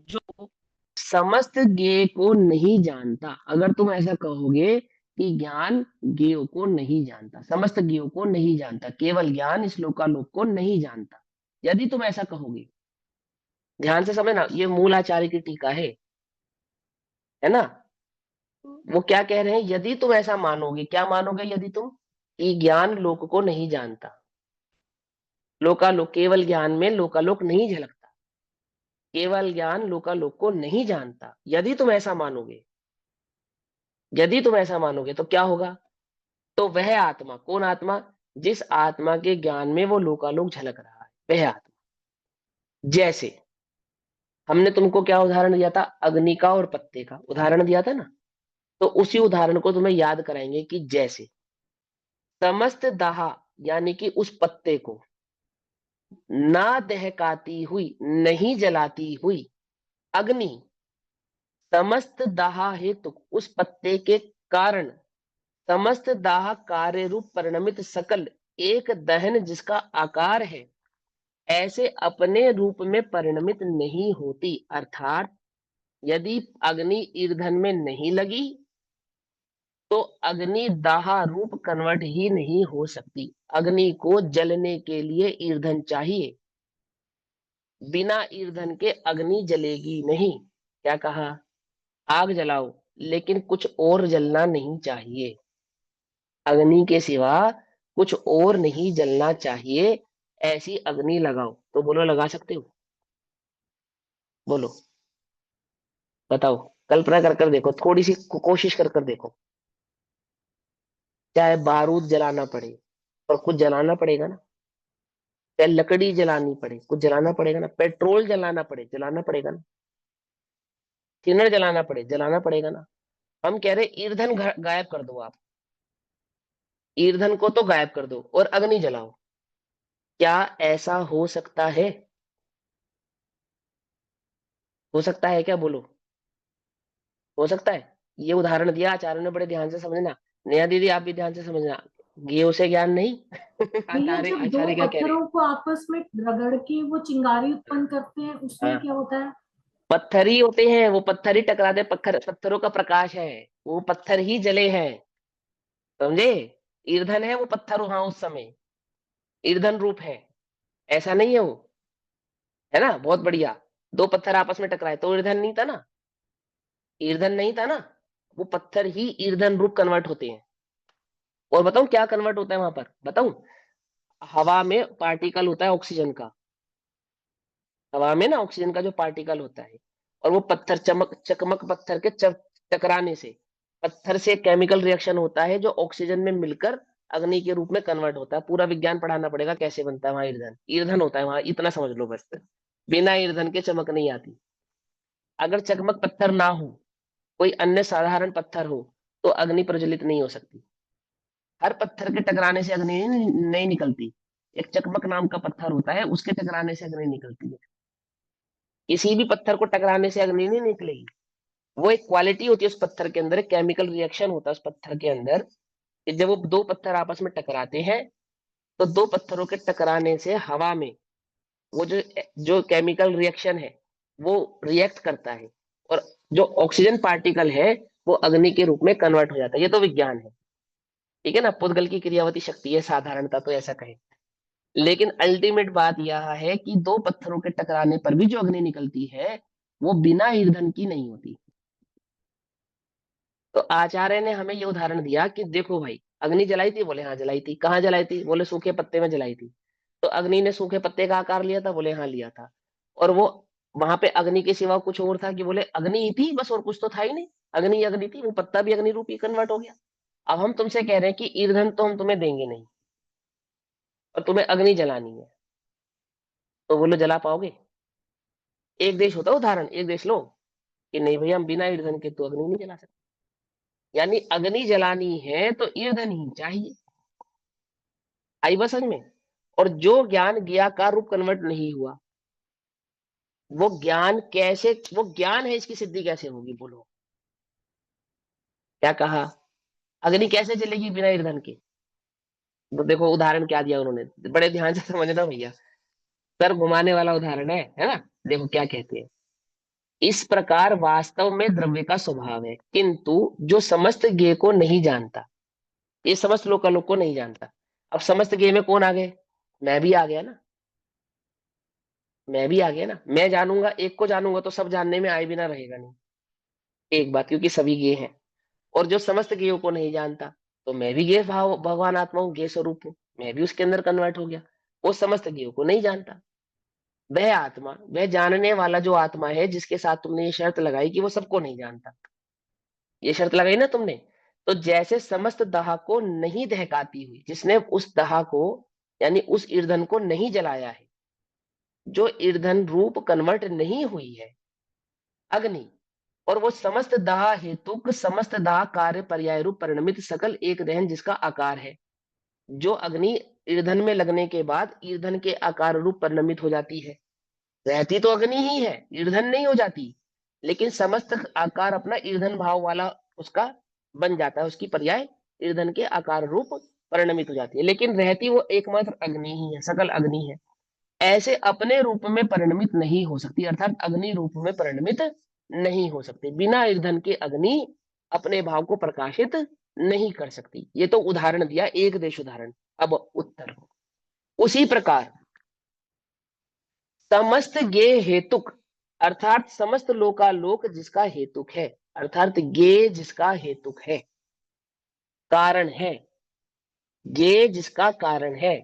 S1: जो समस्त ज्ञेय को नहीं जानता, अगर तुम ऐसा कहोगे कि ज्ञान ज्ञेयों को नहीं जानता, समस्त ज्ञेयों को नहीं जानता, केवल ज्ञान इस लोकालोक को नहीं जानता, यदि तुम ऐसा कहोगे, ध्यान से समझना, ये मूलाचार्य की टीका है ना। वो क्या कह रहे हैं? यदि तुम ऐसा मानोगे, क्या मानोगे यदि तुम? कि ज्ञान लोक को नहीं जानता, लोकालोक, केवल ज्ञान में लोकालोक नहीं झलकता, केवल ज्ञान लोकालोक को नहीं जानता, यदि तुम ऐसा मानोगे, यदि तुम ऐसा मानोगे तो क्या होगा? तो वह आत्मा, कौन आत्मा? जिस आत्मा के ज्ञान में वो लोकालोक झलक रहा है, वह आत्मा। जैसे हमने तुमको क्या उदाहरण दिया था? अग्नि का और पत्ते का उदाहरण दिया था ना। तो उसी उदाहरण को तुम्हें याद कराएंगे कि जैसे समस्त दाह यानी कि उस पत्ते को ना दहकाती हुई, नहीं जलाती हुई अग्नि समस्त दाह हेतु उस पत्ते के कारण समस्त दाह कार्य रूप परिणमित सकल एक दहन जिसका आकार है, ऐसे अपने रूप में परिणमित नहीं होती। अर्थात यदि अग्नि ईंधन में नहीं लगी तो अग्नि दाह रूप कन्वर्ट ही नहीं हो सकती। अग्नि को जलने के लिए ईंधन चाहिए, बिना ईंधन के अग्नि जलेगी नहीं। क्या कहा? आग जलाओ लेकिन कुछ और जलना नहीं चाहिए, अग्नि के सिवा कुछ और नहीं जलना चाहिए, ऐसी अग्नि लगाओ। तो बोलो, लगा सकते हो? बोलो, बताओ, कल्पना कर कर देखो, थोड़ी सी कोशिश कर कर देखो। चाहे बारूद जलाना पड़े, और कुछ जलाना पड़ेगा ना, चाहे लकड़ी जलानी पड़े, कुछ जलाना पड़ेगा ना, पेट्रोल जलाना पड़े, जलाना पड़ेगा ना, थिनर जलाना पड़े, जलाना पड़ेगा ना। हम कह रहे ईंधन गायब कर दो, आप ईंधन को तो गायब कर दो और अग्नि जलाओ, क्या ऐसा हो सकता है? हो सकता है क्या, बोलो। हो सकता है। ये उदाहरण दिया आचार्य ने, बड़े ध्यान से समझना। नेहा दीदी आप भी ध्यान से समझना, गेहूं से ज्ञान नहीं।
S5: भैया
S1: आचार्य
S5: जब दो
S1: आचार्य क्या कह रहे
S5: पत्थरों को आपस में रगड़ के वो चिंगारी
S1: हैं?
S5: उत्पन्न करते हैं, उसमें
S1: हाँ,
S5: क्या होता है?
S1: पत्थर ही होते हैं वो, पत्थर ही टकराते, पत्थर पत्थरों का प्रकाश है, वो पत्थर ही जले हैं, समझे। ईंधन है वो पत्थर वहां उस समय, ईंधन रूप है, ऐसा नहीं है वो, है ना। बहुत बढ़िया। दो पत्थर आपस में टकराए तो ईंधन नहीं था ना, ईंधन नहीं था ना, वो पत्थर ही ईंधन रूप कन्वर्ट होते हैं। और बताऊं क्या कन्वर्ट होता है वहां पर, बताऊं। हवा में पार्टिकल होता है ऑक्सीजन का, हवा में ना ऑक्सीजन का जो पार्टिकल होता है, और वो पत्थर चकमक पत्थर के टकराने से, पत्थर से केमिकल रिएक्शन होता है जो ऑक्सीजन में मिलकर अग्नि के रूप में कन्वर्ट होता है। पूरा विज्ञान पढ़ाना पड़ेगा कैसे बनता है वहां ईंधन, ईंधन होता है वहां, इतना समझ लो बस। बिना ईंधन के चमक नहीं आती। अगर चकमक पत्थर ना हो, कोई अन्य साधारण पत्थर हो, तो अग्नि प्रज्वलित नहीं हो सकती। हर पत्थर के टकराने से अग्नि नहीं निकलती, एक चकमक नाम का पत्थर होता है, उसके टकराने से अग्नि निकलती है। किसी भी पत्थर को टकराने से अग्नि नहीं निकलेगी। वो एक क्वालिटी होती है उस पत्थर के अंदर, केमिकल रिएक्शन होता है उस पत्थर के अंदर, कि जब वो दो पत्थर आपस में टकराते हैं, तो दो पत्थरों के टकराने से हवा में वो जो जो केमिकल रिएक्शन है वो रिएक्ट करता है, और जो ऑक्सीजन पार्टिकल है वो अग्नि के रूप में कन्वर्ट हो जाता है। ये तो विज्ञान है, ठीक है ना। पुद्गल की क्रियावती शक्ति है साधारणता, तो ऐसा कहे। लेकिन अल्टीमेट बात यह है कि दो पत्थरों के टकराने पर भी जो अग्नि निकलती है वो बिना ईंधन की नहीं होती। तो आचार्य ने हमें ये उदाहरण दिया कि देखो भाई, अग्नि जलाई थी, बोले हाँ जलाई थी। कहाँ जलाई थी, बोले सूखे पत्ते में जलाई थी। तो अग्नि ने सूखे पत्ते का आकार लिया था, बोले हाँ लिया था। और वो वहां पे अग्नि के सिवा कुछ और था कि बोले अग्नि ही थी बस, और कुछ तो था ही नहीं। अग्नि ही अग्नि थी, वो पत्ता भी अग्नि रूपी कन्वर्ट हो गया। अब हम तुमसे कह रहे हैं कि ईंधन तो हम तुम्हें देंगे नहीं, और तुम्हें अग्नि जलानी है, तो बोलो जला पाओगे? एक देश होता है उदाहरण, एक देश लो कि नहीं भैया हम बिना ईंधन के तो अग्नि नहीं जला सकते। यानी अग्नि जलानी है तो ईंधन ही चाहिए। आई बात समझ में। और जो ज्ञान ज्ञाकार रूप कन्वर्ट नहीं हुआ, वो ज्ञान कैसे, वो ज्ञान है, इसकी सिद्धि कैसे होगी, बोलो। क्या कहा, अग्नि कैसे जलेगी बिना ईंधन के? तो देखो उदाहरण क्या दिया उन्होंने, बड़े ध्यान से समझना भैया, सर घुमाने वाला उदाहरण है ना। देखो क्या कहते हैं, इस प्रकार वास्तव में द्रव्य का स्वभाव है, किंतु जो समस्त ज्ञेय को नहीं जानता, ये समस्त लोकालोक को नहीं जानता। अब समस्त ज्ञेय में कौन आ गए, मैं भी आ गया ना, मैं भी आ गया ना। मैं जानूंगा, एक को जानूंगा तो सब जानने में आए बिना रहेगा नहीं, एक बात, क्योंकि सभी ज्ञेय हैं। और जो समस्त ज्ञेयों को नहीं जानता, तो मैं भी ज्ञेय भाव भगवान आत्मा हूँ, ज्ञेय स्वरूप हूँ, मैं भी उसके अंदर कन्वर्ट हो गया। वो समस्त ज्ञेयों को नहीं जानता। वह आत्मा, वह जानने वाला जो आत्मा है जिसके साथ तुमने ये शर्त लगाई कि वो सबको नहीं जानता, ये शर्त लगाई ना तुमने, तो जैसे समस्त दाह को नहीं दहकाती हुई, जिसने उस दाह को यानी उस ईंधन को नहीं जलाया है, जो ईंधन रूप कन्वर्ट नहीं हुई है अग्नि, और वो समस्त दाह हेतुक समस्त दाह कार्य पर्याय रूप परिणमित सकल एक दहन जिसका आकार है, जो अग्नि ईंधन में लगने के बाद ईंधन के आकार रूप परिणमित हो जाती है। रहती तो अग्नि ही है, ईंधन नहीं हो जाती, लेकिन समस्त आकार अपना ईंधन भाव वाला उसका बन जाता है, उसकी पर्याय ईंधन के आकार रूप परिणमित हो जाती है, लेकिन रहती वो एकमात्र अग्नि ही है, सकल अग्नि है। ऐसे अपने रूप में परिणमित नहीं हो सकती, अर्थात अग्नि रूप में परिणमित नहीं हो सकती। बिना ईंधन के अग्नि अपने भाव को प्रकाशित नहीं कर सकती। ये तो उदाहरण दिया, एक देश उदाहरण। अब उत्तर, उसी प्रकार समस्त ज्ञेय हेतुक, अर्थात समस्त लोकालोक जिसका हेतुक है, अर्थात ज्ञेय जिसका हेतुक है, कारण है, ज्ञेय जिसका कारण है,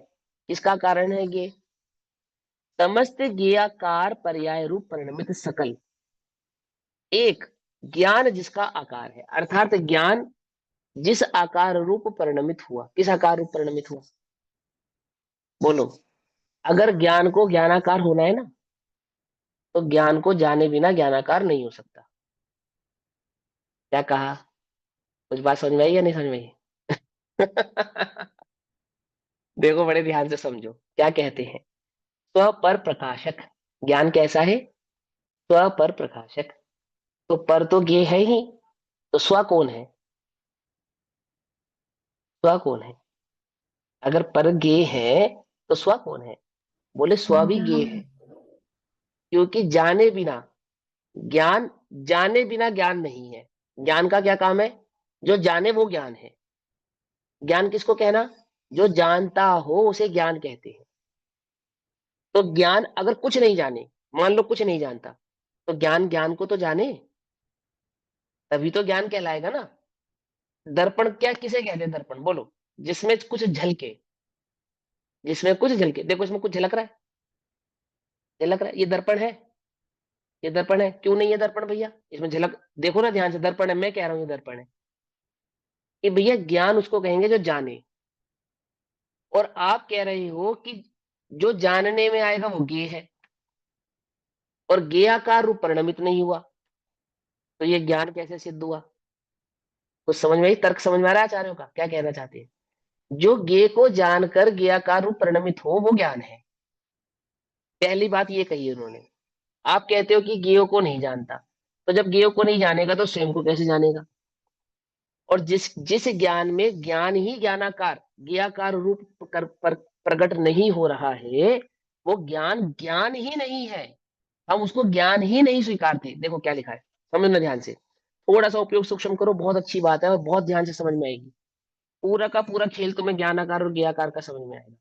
S1: किसका कारण है ज्ञेय, समस्त ज्ञेयाकार पर्याय रूप परिणमित सकल एक ज्ञान जिसका आकार है, अर्थात ज्ञान जिस आकार रूप परिणमित हुआ, किस आकार रूप परिणमित हुआ, बोलो। अगर ज्ञान को ज्ञानाकार होना है ना, तो ज्ञान को जाने बिना ज्ञानाकार नहीं हो सकता। क्या कहा, कुछ बात समझ में आई या नहीं समझ में आई? देखो बड़े ध्यान से समझो क्या कहते हैं। स्व पर प्रकाशक ज्ञान कैसा है? स्व पर प्रकाशक। तो पर तो ज्ञेय है ही, तो स्व कौन है? स्व कौन है? अगर पर ज्ञेय है तो स्व कौन है? बोले स्व भी ज्ञेय है, क्योंकि जाने बिना ज्ञान, जाने बिना ज्ञान नहीं है। ज्ञान का क्या काम है? जो जाने वो ज्ञान है। ज्ञान किसको कहना? जो जानता हो उसे ज्ञान कहते हैं। तो ज्ञान अगर कुछ नहीं जाने, मान लो कुछ नहीं जानता, तो ज्ञान ज्ञान को तो जाने, तभी तो ज्ञान कहलाएगा ना। दर्पण क्या किसे कहते हैं? दर्पण बोलो, जिसमें कुछ झलके, जिसमें कुछ झलके। देखो इसमें कुछ झलक रहा है, झलक रहा है, ये दर्पण है, ये दर्पण है। क्यों नहीं है दर्पण भैया? इसमें झलक देखो ना ध्यान से, दर्पण है, मैं कह रहा हूं ये दर्पण है। कि भैया ज्ञान उसको कहेंगे जो जाने, और आप कह रहे हो कि जो जानने में आएगा वो ज्ञेय है, और ज्ञेयाकार रूप परिणमित नहीं हुआ, तो ये ज्ञान कैसे सिद्ध हुआ? कुछ समझ में आई? तर्क समझ में आ रहा है आचार्यों का क्या कहना चाहते हैं? जो ज्ञेय को जानकर ज्ञेयाकार रूप परिणमित हो वो ज्ञान है। पहली बात ये कही उन्होंने। आप कहते हो कि ज्ञेयों को नहीं जानता, तो जब ज्ञेयों को नहीं जानेगा तो स्वयं को कैसे जानेगा? और जिस जिस ज्ञान में ज्ञान ही ज्ञानाकार ज्ञेयाकार रूप प्रकट नहीं हो रहा है, वो ज्ञान ज्ञान ही नहीं है। हम उसको ज्ञान ही नहीं स्वीकारते। देखो क्या लिखा है, समझना ध्यान से, थोड़ा सा उपयोग सूक्ष्म करो, बहुत अच्छी बात है और बहुत ध्यान से समझ में आएगी। पूरा का पूरा खेल तुम्हें ज्ञानाकार और ज्ञेयाकार का समझ में आएगा,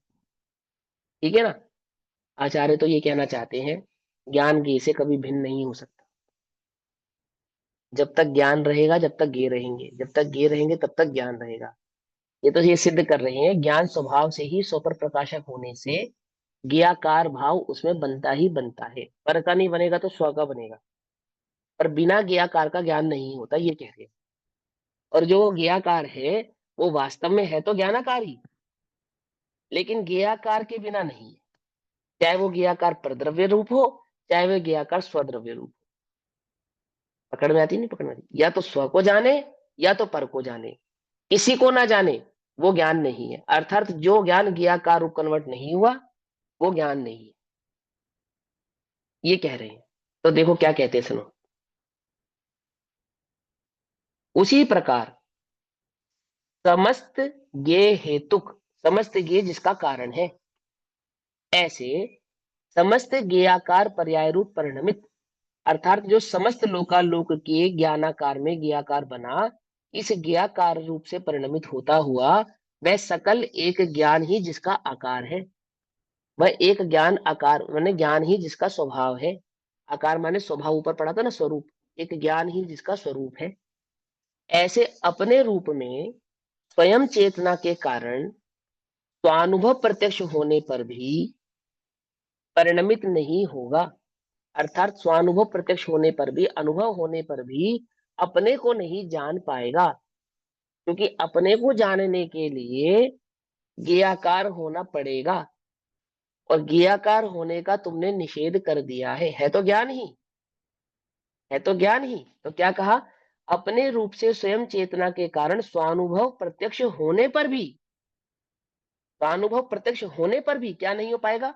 S1: ठीक है ना। आचार्य तो ये कहना चाहते हैं, ज्ञान ज्ञेय से कभी भिन्न नहीं हो सकता। जब तक ज्ञान रहेगा जब तक ज्ञेय रहेंगे, जब तक ज्ञेय रहेंगे तब तक ज्ञान रहेगा। ये तो ये सिद्ध कर रहे हैं, ज्ञान स्वभाव से ही स्वपर प्रकाशक होने से ज्ञेयाकार भाव उसमें बनता ही बनता है। पर का नहीं बनेगा तो स्व का बनेगा, पर बिना ज्ञेयाकार का ज्ञान नहीं होता, ये कह रहे हैं। और जो ज्ञेयाकार है वो वास्तव में है तो ज्ञानाकार ही, लेकिन ज्ञेयाकार के बिना नहीं है। चाहे वो ज्ञेयाकार परद्रव्य रूप हो, चाहे वो ज्ञेयाकार स्वद्रव्य रूप हो। पकड़ में आती नहीं? पकड़ में आती? या तो स्व को जाने या तो पर को जाने, किसी को ना जाने वो ज्ञान नहीं है। अर्थात जो ज्ञान ज्ञेयाकार रूप कन्वर्ट नहीं हुआ वो ज्ञान नहीं है, ये कह रहे हैं। तो देखो क्या कहते हैं, सुनो। उसी प्रकार समस्त ज्ञेय हेतुक, समस्त ज्ञेय जिसका कारण है, ऐसे समस्त ज्ञेयाकार पर्याय रूप परिणमित, अर्थात जो समस्त लोकालोक के ज्ञानाकार में ज्ञेयाकार बना, इस ज्ञेयाकार रूप से परिणमित होता हुआ वह सकल एक ज्ञान ही जिसका आकार है। वह एक ज्ञान आकार माने ज्ञान ही जिसका स्वभाव है। आकार माने स्वभाव, ऊपर पढ़ा था ना, स्वरूप। एक ज्ञान ही जिसका स्वरूप है। ऐसे अपने रूप में स्वयं चेतना के कारण स्वानुभव प्रत्यक्ष होने पर भी परिणमित नहीं होगा। अर्थात स्वानुभव प्रत्यक्ष होने पर भी, अनुभव होने पर भी अपने को नहीं जान पाएगा, क्योंकि अपने को जानने के लिए ज्ञेयाकार होना पड़ेगा, और ज्ञेयाकार होने का तुमने निषेध कर दिया है तो ज्ञान ही है, तो ज्ञान ही। तो क्या कहा? अपने रूप से स्वयं चेतना के कारण स्वानुभव प्रत्यक्ष होने पर भी, स्वानुभव प्रत्यक्ष होने पर भी क्या नहीं हो पाएगा?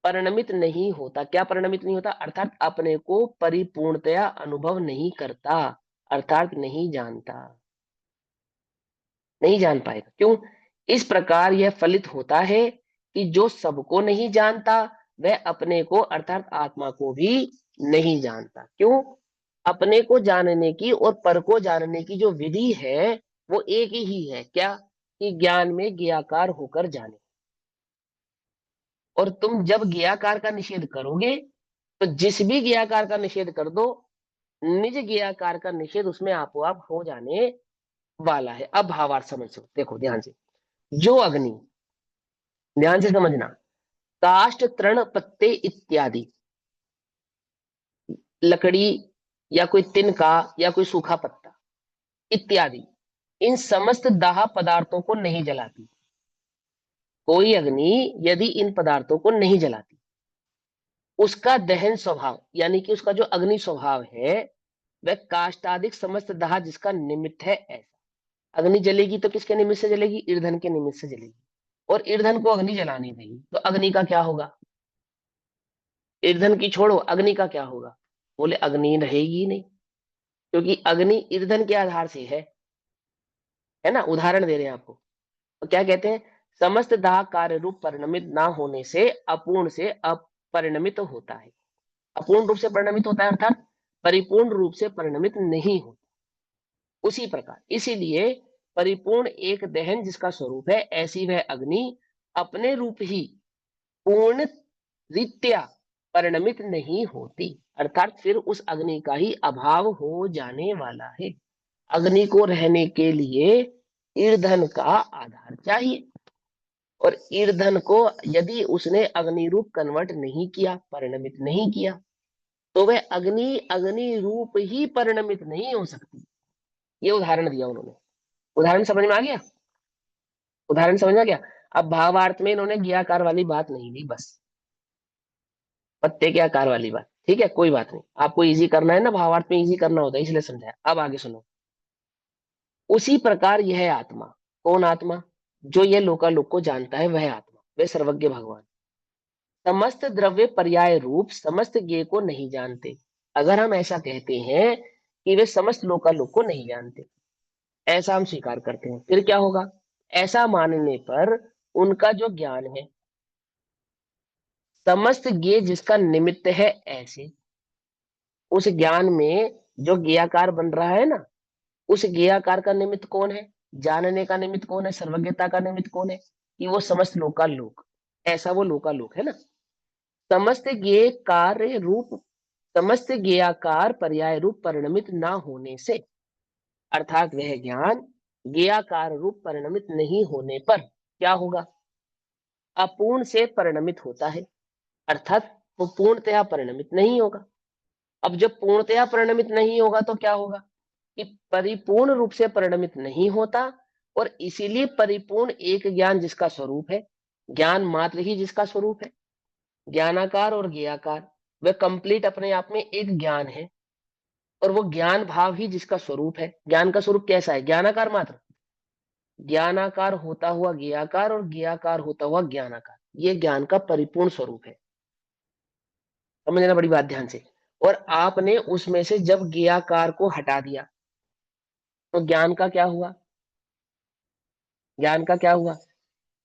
S1: परिणमित नहीं होता। क्या परिणमित नहीं होता? अर्थात अपने को परिपूर्णतया अनुभव नहीं करता, अर्थात नहीं जानता, नहीं जान पाएगा। क्यों? इस प्रकार यह फलित होता है कि जो सबको नहीं जानता वह अपने को अर्थात आत्मा को भी नहीं जानता। क्यों? अपने को जानने की और पर को जानने की जो विधि है वो एक ही है। क्या? कि ज्ञान में ज्ञेयाकार होकर जाने। और तुम जब ज्ञेयाकार का निषेध करोगे तो जिस भी ज्ञेयाकार का निषेध कर दो, निज ज्ञेयाकार का निषेध उसमें आपोआप हो जाने वाला है। अब भावार्थ समझो, देखो ध्यान से। जो अग्नि, ध्यान से समझना, काष्ठ तृण पत्ते इत्यादि, लकड़ी या कोई तिनका या कोई सूखा पत्ता इत्यादि, इन समस्त दाह पदार्थों को नहीं जलाती। कोई अग्नि यदि इन पदार्थों को नहीं जलाती, उसका दहन स्वभाव यानी कि उसका जो अग्नि स्वभाव है वह काष्टादिक समस्त दाह जिसका निमित्त है ऐसा। अग्नि जलेगी तो किसके निमित्त से जलेगी? ईंधन के निमित्त से जलेगी। और ईंधन को अग्नि जलाने देगी, तो अग्नि का क्या होगा? ईंधन की छोड़ो, अग्नि का क्या होगा? बोले अग्नि रहेगी ही नहीं, क्योंकि अग्नि ईंधन के आधार से है ना। उदाहरण दे रहे हैं आपको, तो क्या कहते हैं, समस्त दाह कार्य रूप परिणमित ना होने से अपूर्ण से अपरिणमित होता है। अपूर्ण रूप से परिणमित होता है अर्थात परिपूर्ण रूप से परिणमित नहीं होता। उसी प्रकार इसीलिए परिपूर्ण एक दहन जिसका स्वरूप है, ऐसी वह अग्नि अपने रूप ही पूर्ण रीत्या परिणमित नहीं होती, अर्थात फिर उस अग्नि का ही अभाव हो जाने वाला है। अग्नि को रहने के लिए ईंधन का आधार चाहिए, और ईंधन को यदि उसने अग्नि रूप कन्वर्ट नहीं किया, परिणमित नहीं किया, तो वह अग्नि अग्नि रूप ही परिणमित नहीं हो सकती। ये उदाहरण दिया उन्होंने। उदाहरण समझ में आ गया? उदाहरण समझ में आ गया? अब भावार्थ में इन्होंने ज्ञाकार वाली बात नहीं ली, बस पत्ते के आकार वाली बात। ठीक है, कोई बात नहीं, आपको इजी करना है ना, भावार्थ में इजी करना होता है, इसलिए समझाया। अब आगे सुनो। उसी प्रकार यह आत्मा, कौन आत्मा? जो ये लोकालोक को जानता है, वह आत्मा, वह सर्वज्ञ भगवान, समस्त द्रव्य पर्याय रूप समस्त ज्ञेय को नहीं जानते। अगर हम ऐसा कहते हैं कि वे समस्त लोकालोक को नहीं जानते, ऐसा हम स्वीकार करते हैं, फिर क्या होगा? ऐसा मानने पर उनका जो ज्ञान है, समस्त ज्ञेय जिसका निमित्त है, ऐसे उस ज्ञान में जो ज्ञेयाकार बन रहा है ना, उस ज्ञेयाकार का निमित्त कौन है? जानने का निमित्त कौन है? सर्वज्ञता का निमित्त कौन है? कि वो समस्त लोकालोक, ऐसा वो लोकालोक है ना। समस्त ज्ञेय कार्य रूप समस्त ज्ञेयाकार पर्याय रूप परिणमित ना होने से, अर्थात वह ज्ञान ज्ञेयाकार रूप परिणमित नहीं होने पर क्या होगा? अपूर्ण से परिणमित होता है, अर्थात वो पूर्णतया परिणमित नहीं होगा। अब जब पूर्णतया परिणमित नहीं होगा तो क्या होगा? कि परिपूर्ण रूप से परिणमित नहीं होता, और इसीलिए परिपूर्ण एक ज्ञान जिसका स्वरूप है, ज्ञान मात्र ही जिसका स्वरूप है, ज्ञानाकार और ज्ञेयाकार, वह कंप्लीट अपने आप में एक ज्ञान है, और वो ज्ञान भाव ही जिसका स्वरूप है। ज्ञान का स्वरूप कैसा है? ज्ञानाकार मात्र, ज्ञानाकार होता हुआ ज्ञेयाकार और ज्ञेयाकार होता हुआ ज्ञानाकार, ये ज्ञान का परिपूर्ण स्वरूप है। समझ लेना बड़ी बात ध्यान से। और आपने उसमें से जब ज्ञेयाकार को हटा दिया, तो ज्ञान का क्या हुआ? ज्ञान का क्या हुआ?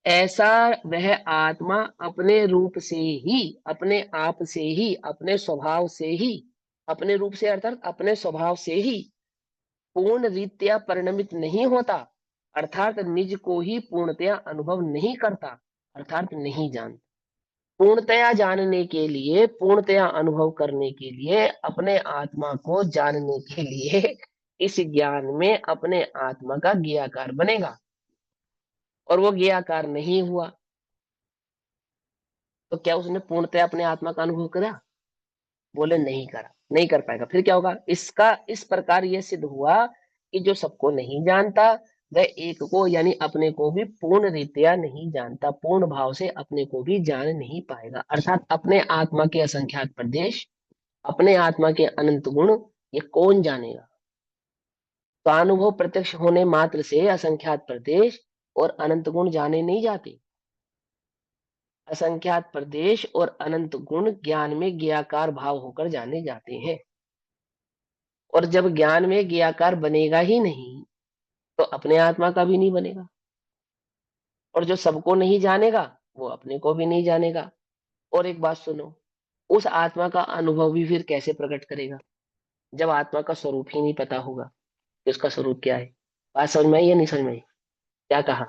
S1: ऐसा वह आत्मा अपने रूप से ही, अपने आप से ही, अपने स्वभाव से ही, अपने रूप से अर्थात अपने स्वभाव से ही पूर्ण रीत्या परिणमित नहीं होता, अर्थात निज को ही पूर्णतया अनुभव नहीं करता, अर्थात नहीं जानता। पूर्णतया जानने के लिए, पूर्णतया अनुभव करने के लिए, अपने आत्मा को जानने के लिए इस ज्ञान में अपने आत्मा का ज्ञेयाकार बनेगा, और वो ज्ञेयाकार नहीं हुआ तो क्या उसने पूर्णतया अपने आत्मा का अनुभव करा? बोले नहीं करा, नहीं कर पाएगा। फिर क्या होगा? इसका इस प्रकार यह सिद्ध हुआ कि जो सबको नहीं जानता, वह एक को यानी अपने को भी पूर्ण रीत्या नहीं जानता, पूर्ण भाव से अपने को भी जान नहीं पाएगा, अर्थात अपने आत्मा के असंख्यात प्रदेश, अपने आत्मा के अनंत गुण, ये कौन जानेगा? तो अनुभव प्रत्यक्ष होने मात्र से असंख्यात प्रदेश और अनंत गुण जाने नहीं जाते। असंख्यात प्रदेश और अनंत गुण ज्ञान में ज्ञेयाकार भाव होकर जाने जाते हैं, और जब ज्ञान में ज्ञेयाकार बनेगा ही नहीं, तो अपने आत्मा का भी नहीं बनेगा, और जो सबको नहीं जानेगा वो अपने को भी नहीं जानेगा। और एक बात सुनो, उस आत्मा का अनुभव भी फिर कैसे प्रकट करेगा, जब आत्मा का स्वरूप ही नहीं पता होगा कि उसका स्वरूप क्या है। बात समझ में आई या नहीं समझ में आई? क्या कहा?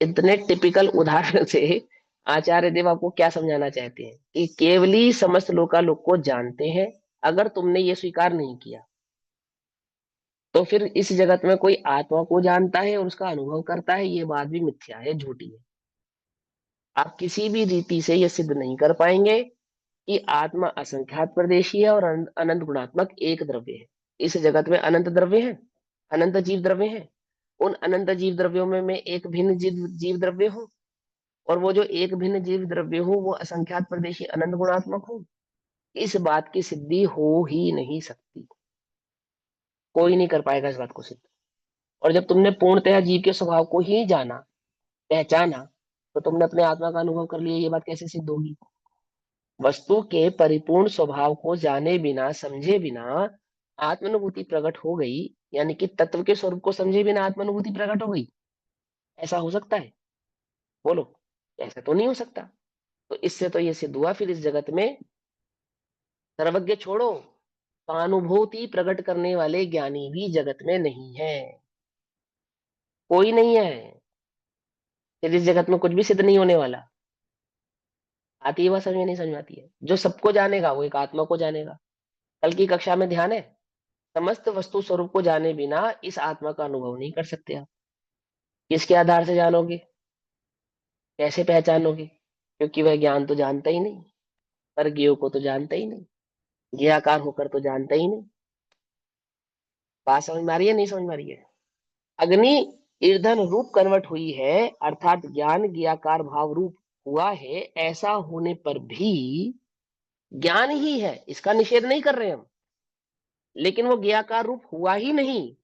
S1: इतने टिपिकल उदाहरण से आचार्य देव आपको क्या समझाना चाहते हैं कि केवली समस्त लोकालोक को जानते हैं। अगर तुमने ये स्वीकार नहीं किया, तो फिर इस जगत में कोई आत्मा को जानता है और उसका अनुभव करता है, ये बात भी मिथ्या है, झूठी है। आप किसी भी रीति से यह सिद्ध नहीं कर पाएंगे कि आत्मा असंख्यात प्रदेशी है और अनंत गुणात्मक एक द्रव्य है। इस जगत में अनंत द्रव्य है, अनंत जीव द्रव्य है। उन अनंत जीव द्रव्यों में मैं एक भिन्न जीव द्रव्य हूँ, और वो जो एक भिन्न जीव द्रव्य हो वो असंख्यात प्रदेशी अनंत गुणात्मक हो। इस बात की सिद्धि हो ही नहीं सकती, कोई नहीं कर पाएगा इस बात को सिद्ध। और जब तुमने पूर्णतया जीव के स्वभाव को ही जाना, पहचाना, तो तुमने अपने आत्मा का अनुभव कर लिया, ये बात कैसे सिद्ध होगी? वस्तु के परिपूर्ण स्वभाव को जाने बिना, समझे बिना आत्मानुभूति प्रकट हो गई, यानी कि तत्व के स्वरूप को समझे बिना आत्मानुभूति प्रकट हो गई। ऐसा हो सकता है? बोलो, ऐसा तो नहीं हो सकता। तो इससे तो ये सिद्ध हुआ फिर इस जगत में सर्वज्ञ छोड़ो, अनुभूति प्रकट करने वाले ज्ञानी भी जगत में नहीं है, कोई नहीं है। फिर इस जगत में कुछ भी सिद्ध नहीं होने वाला। आती है बात समझ में? नहीं समझ में आती है? जो सबको जानेगा वो एक आत्मा को जानेगा। कल की कक्षा में ध्यान है, समस्त वस्तु स्वरूप को जाने बिना इस आत्मा का अनुभव नहीं कर सकते आप। किसके आधार से जानोगे, कैसे पहचानोगे? क्योंकि वह ज्ञान तो जानता ही नहीं, पर ज्ञेय को तो जानता ही नहीं, ज्ञाकार होकर तो जानता ही नहीं। बात समझ में आ रही है? नहीं समझ में आ रही है? अग्नि ईंधन रूप कन्वर्ट हुई है, अर्थात ज्ञान ज्ञाकार भाव रूप हुआ है, ऐसा होने पर भी ज्ञान ही है, इसका निषेध नहीं कर रहे हम, लेकिन वो ज्ञाकार रूप हुआ ही नहीं,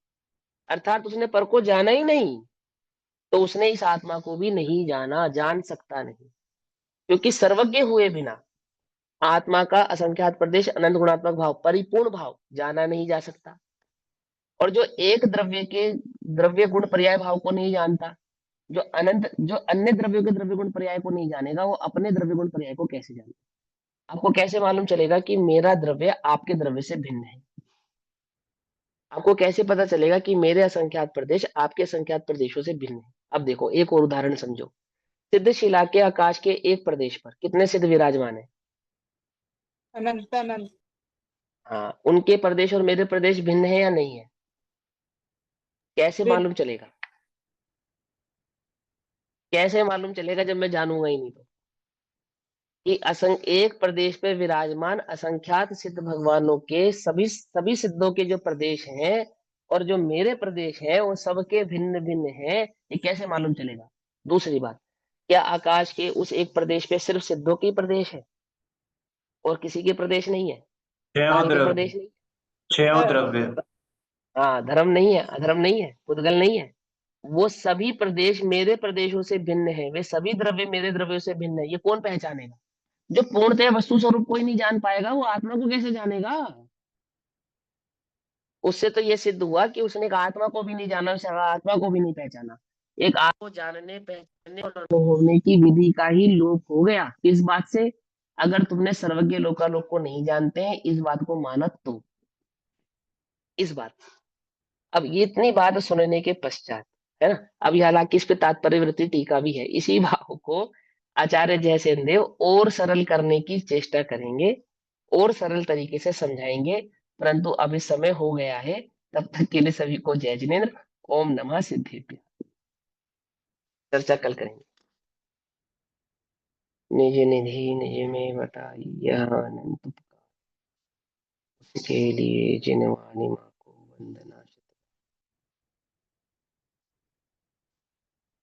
S1: अर्थात उसने पर को जाना ही नहीं, तो उसने इस आत्मा को भी नहीं जाना, जान सकता नहीं। क्योंकि सर्वज्ञ हुए बिना आत्मा का असंख्यात प्रदेश, अनंत गुणात्मक भाव, परिपूर्ण भाव जाना नहीं जा सकता। और जो एक द्रव्य के द्रव्य गुण पर्याय भाव को नहीं जानता, जो अन्य द्रव्यों के द्रव्य गुण पर्याय को नहीं जानेगा, वो अपने द्रव्य गुण पर्याय को कैसे जानेगा? आपको कैसे मालूम चलेगा कि मेरा द्रव्य आपके द्रव्य से भिन्न है? आपको कैसे पता चलेगा कि मेरे असंख्यात प्रदेश आपके असंख्यात प्रदेशों से भिन्न है? अब देखो एक और उदाहरण समझो। सिद्ध शिला के आकाश के एक प्रदेश पर कितने सिद्ध विराजमान है?
S2: अनंत अनंत।
S1: हाँ, उनके प्रदेश और मेरे प्रदेश भिन्न है या नहीं है? कैसे
S2: भिन्न।
S1: मालूम चलेगा? कैसे मालूम चलेगा जब मैं जानूंगा ही नहीं तो? कि एक प्रदेश पे विराजमान असंख्यात सिद्ध भगवानों के सभी सभी सिद्धों के जो प्रदेश हैं और जो मेरे प्रदेश हैं वो सबके भिन्न भिन्न हैं, ये कैसे मालूम चलेगा? दूसरी बात, क्या आकाश के उस एक प्रदेश पे सिर्फ सिद्धों के प्रदेश है और किसी के प्रदेश नहीं है?
S7: छयों
S1: धर्म के
S7: द्रव्य,
S1: प्रदेश नहीं?
S7: छयों द्रव्य।
S1: हाँ, धर्म नहीं है, अधर्म नहीं है, पुद्गल नहीं है। वो सभी प्रदेश मेरे प्रदेशों से भिन्न है, वे सभी द्रव्य मेरे द्रव्यों से भिन्न है। ये कौन पहचानेगा? जो पूर्णतः वस्तु स्वरूप कोई नहीं जान पाएगा, वो आत्मा को कैसे जानेगा? उससे तो ये सिद्ध हुआ कि उसने एक आत्मा को भी नहीं जाना, उस आत्मा को भी नहीं पहचाना। एक आत्मा को जानने, पहचानने और अनुभवने की विधि का ही लोप हो गया। किस बात से? अगर तुमने सर्वज्ञ लोकालोक को नहीं जानते हैं इस बात को माना तो, इस बात। अब ये इतनी बात सुनने के पश्चात, है ना, अभी हालांकि इस पे तात्पर्यवृत्ति टीका भी है, इसी भाव को आचार्य जयसेन देव और सरल करने की चेष्टा करेंगे और सरल तरीके से समझाएंगे, परंतु अब इस समय हो गया है। तब तक के लिए सभी को जय जिनेन्द्र। ओम नमः सिद्धेभ्य। चर्चा कल करेंगे। निज निधि निज में बताई यह अनंत उपकार, उसके लिए जिन वाणी माँ को वंदना।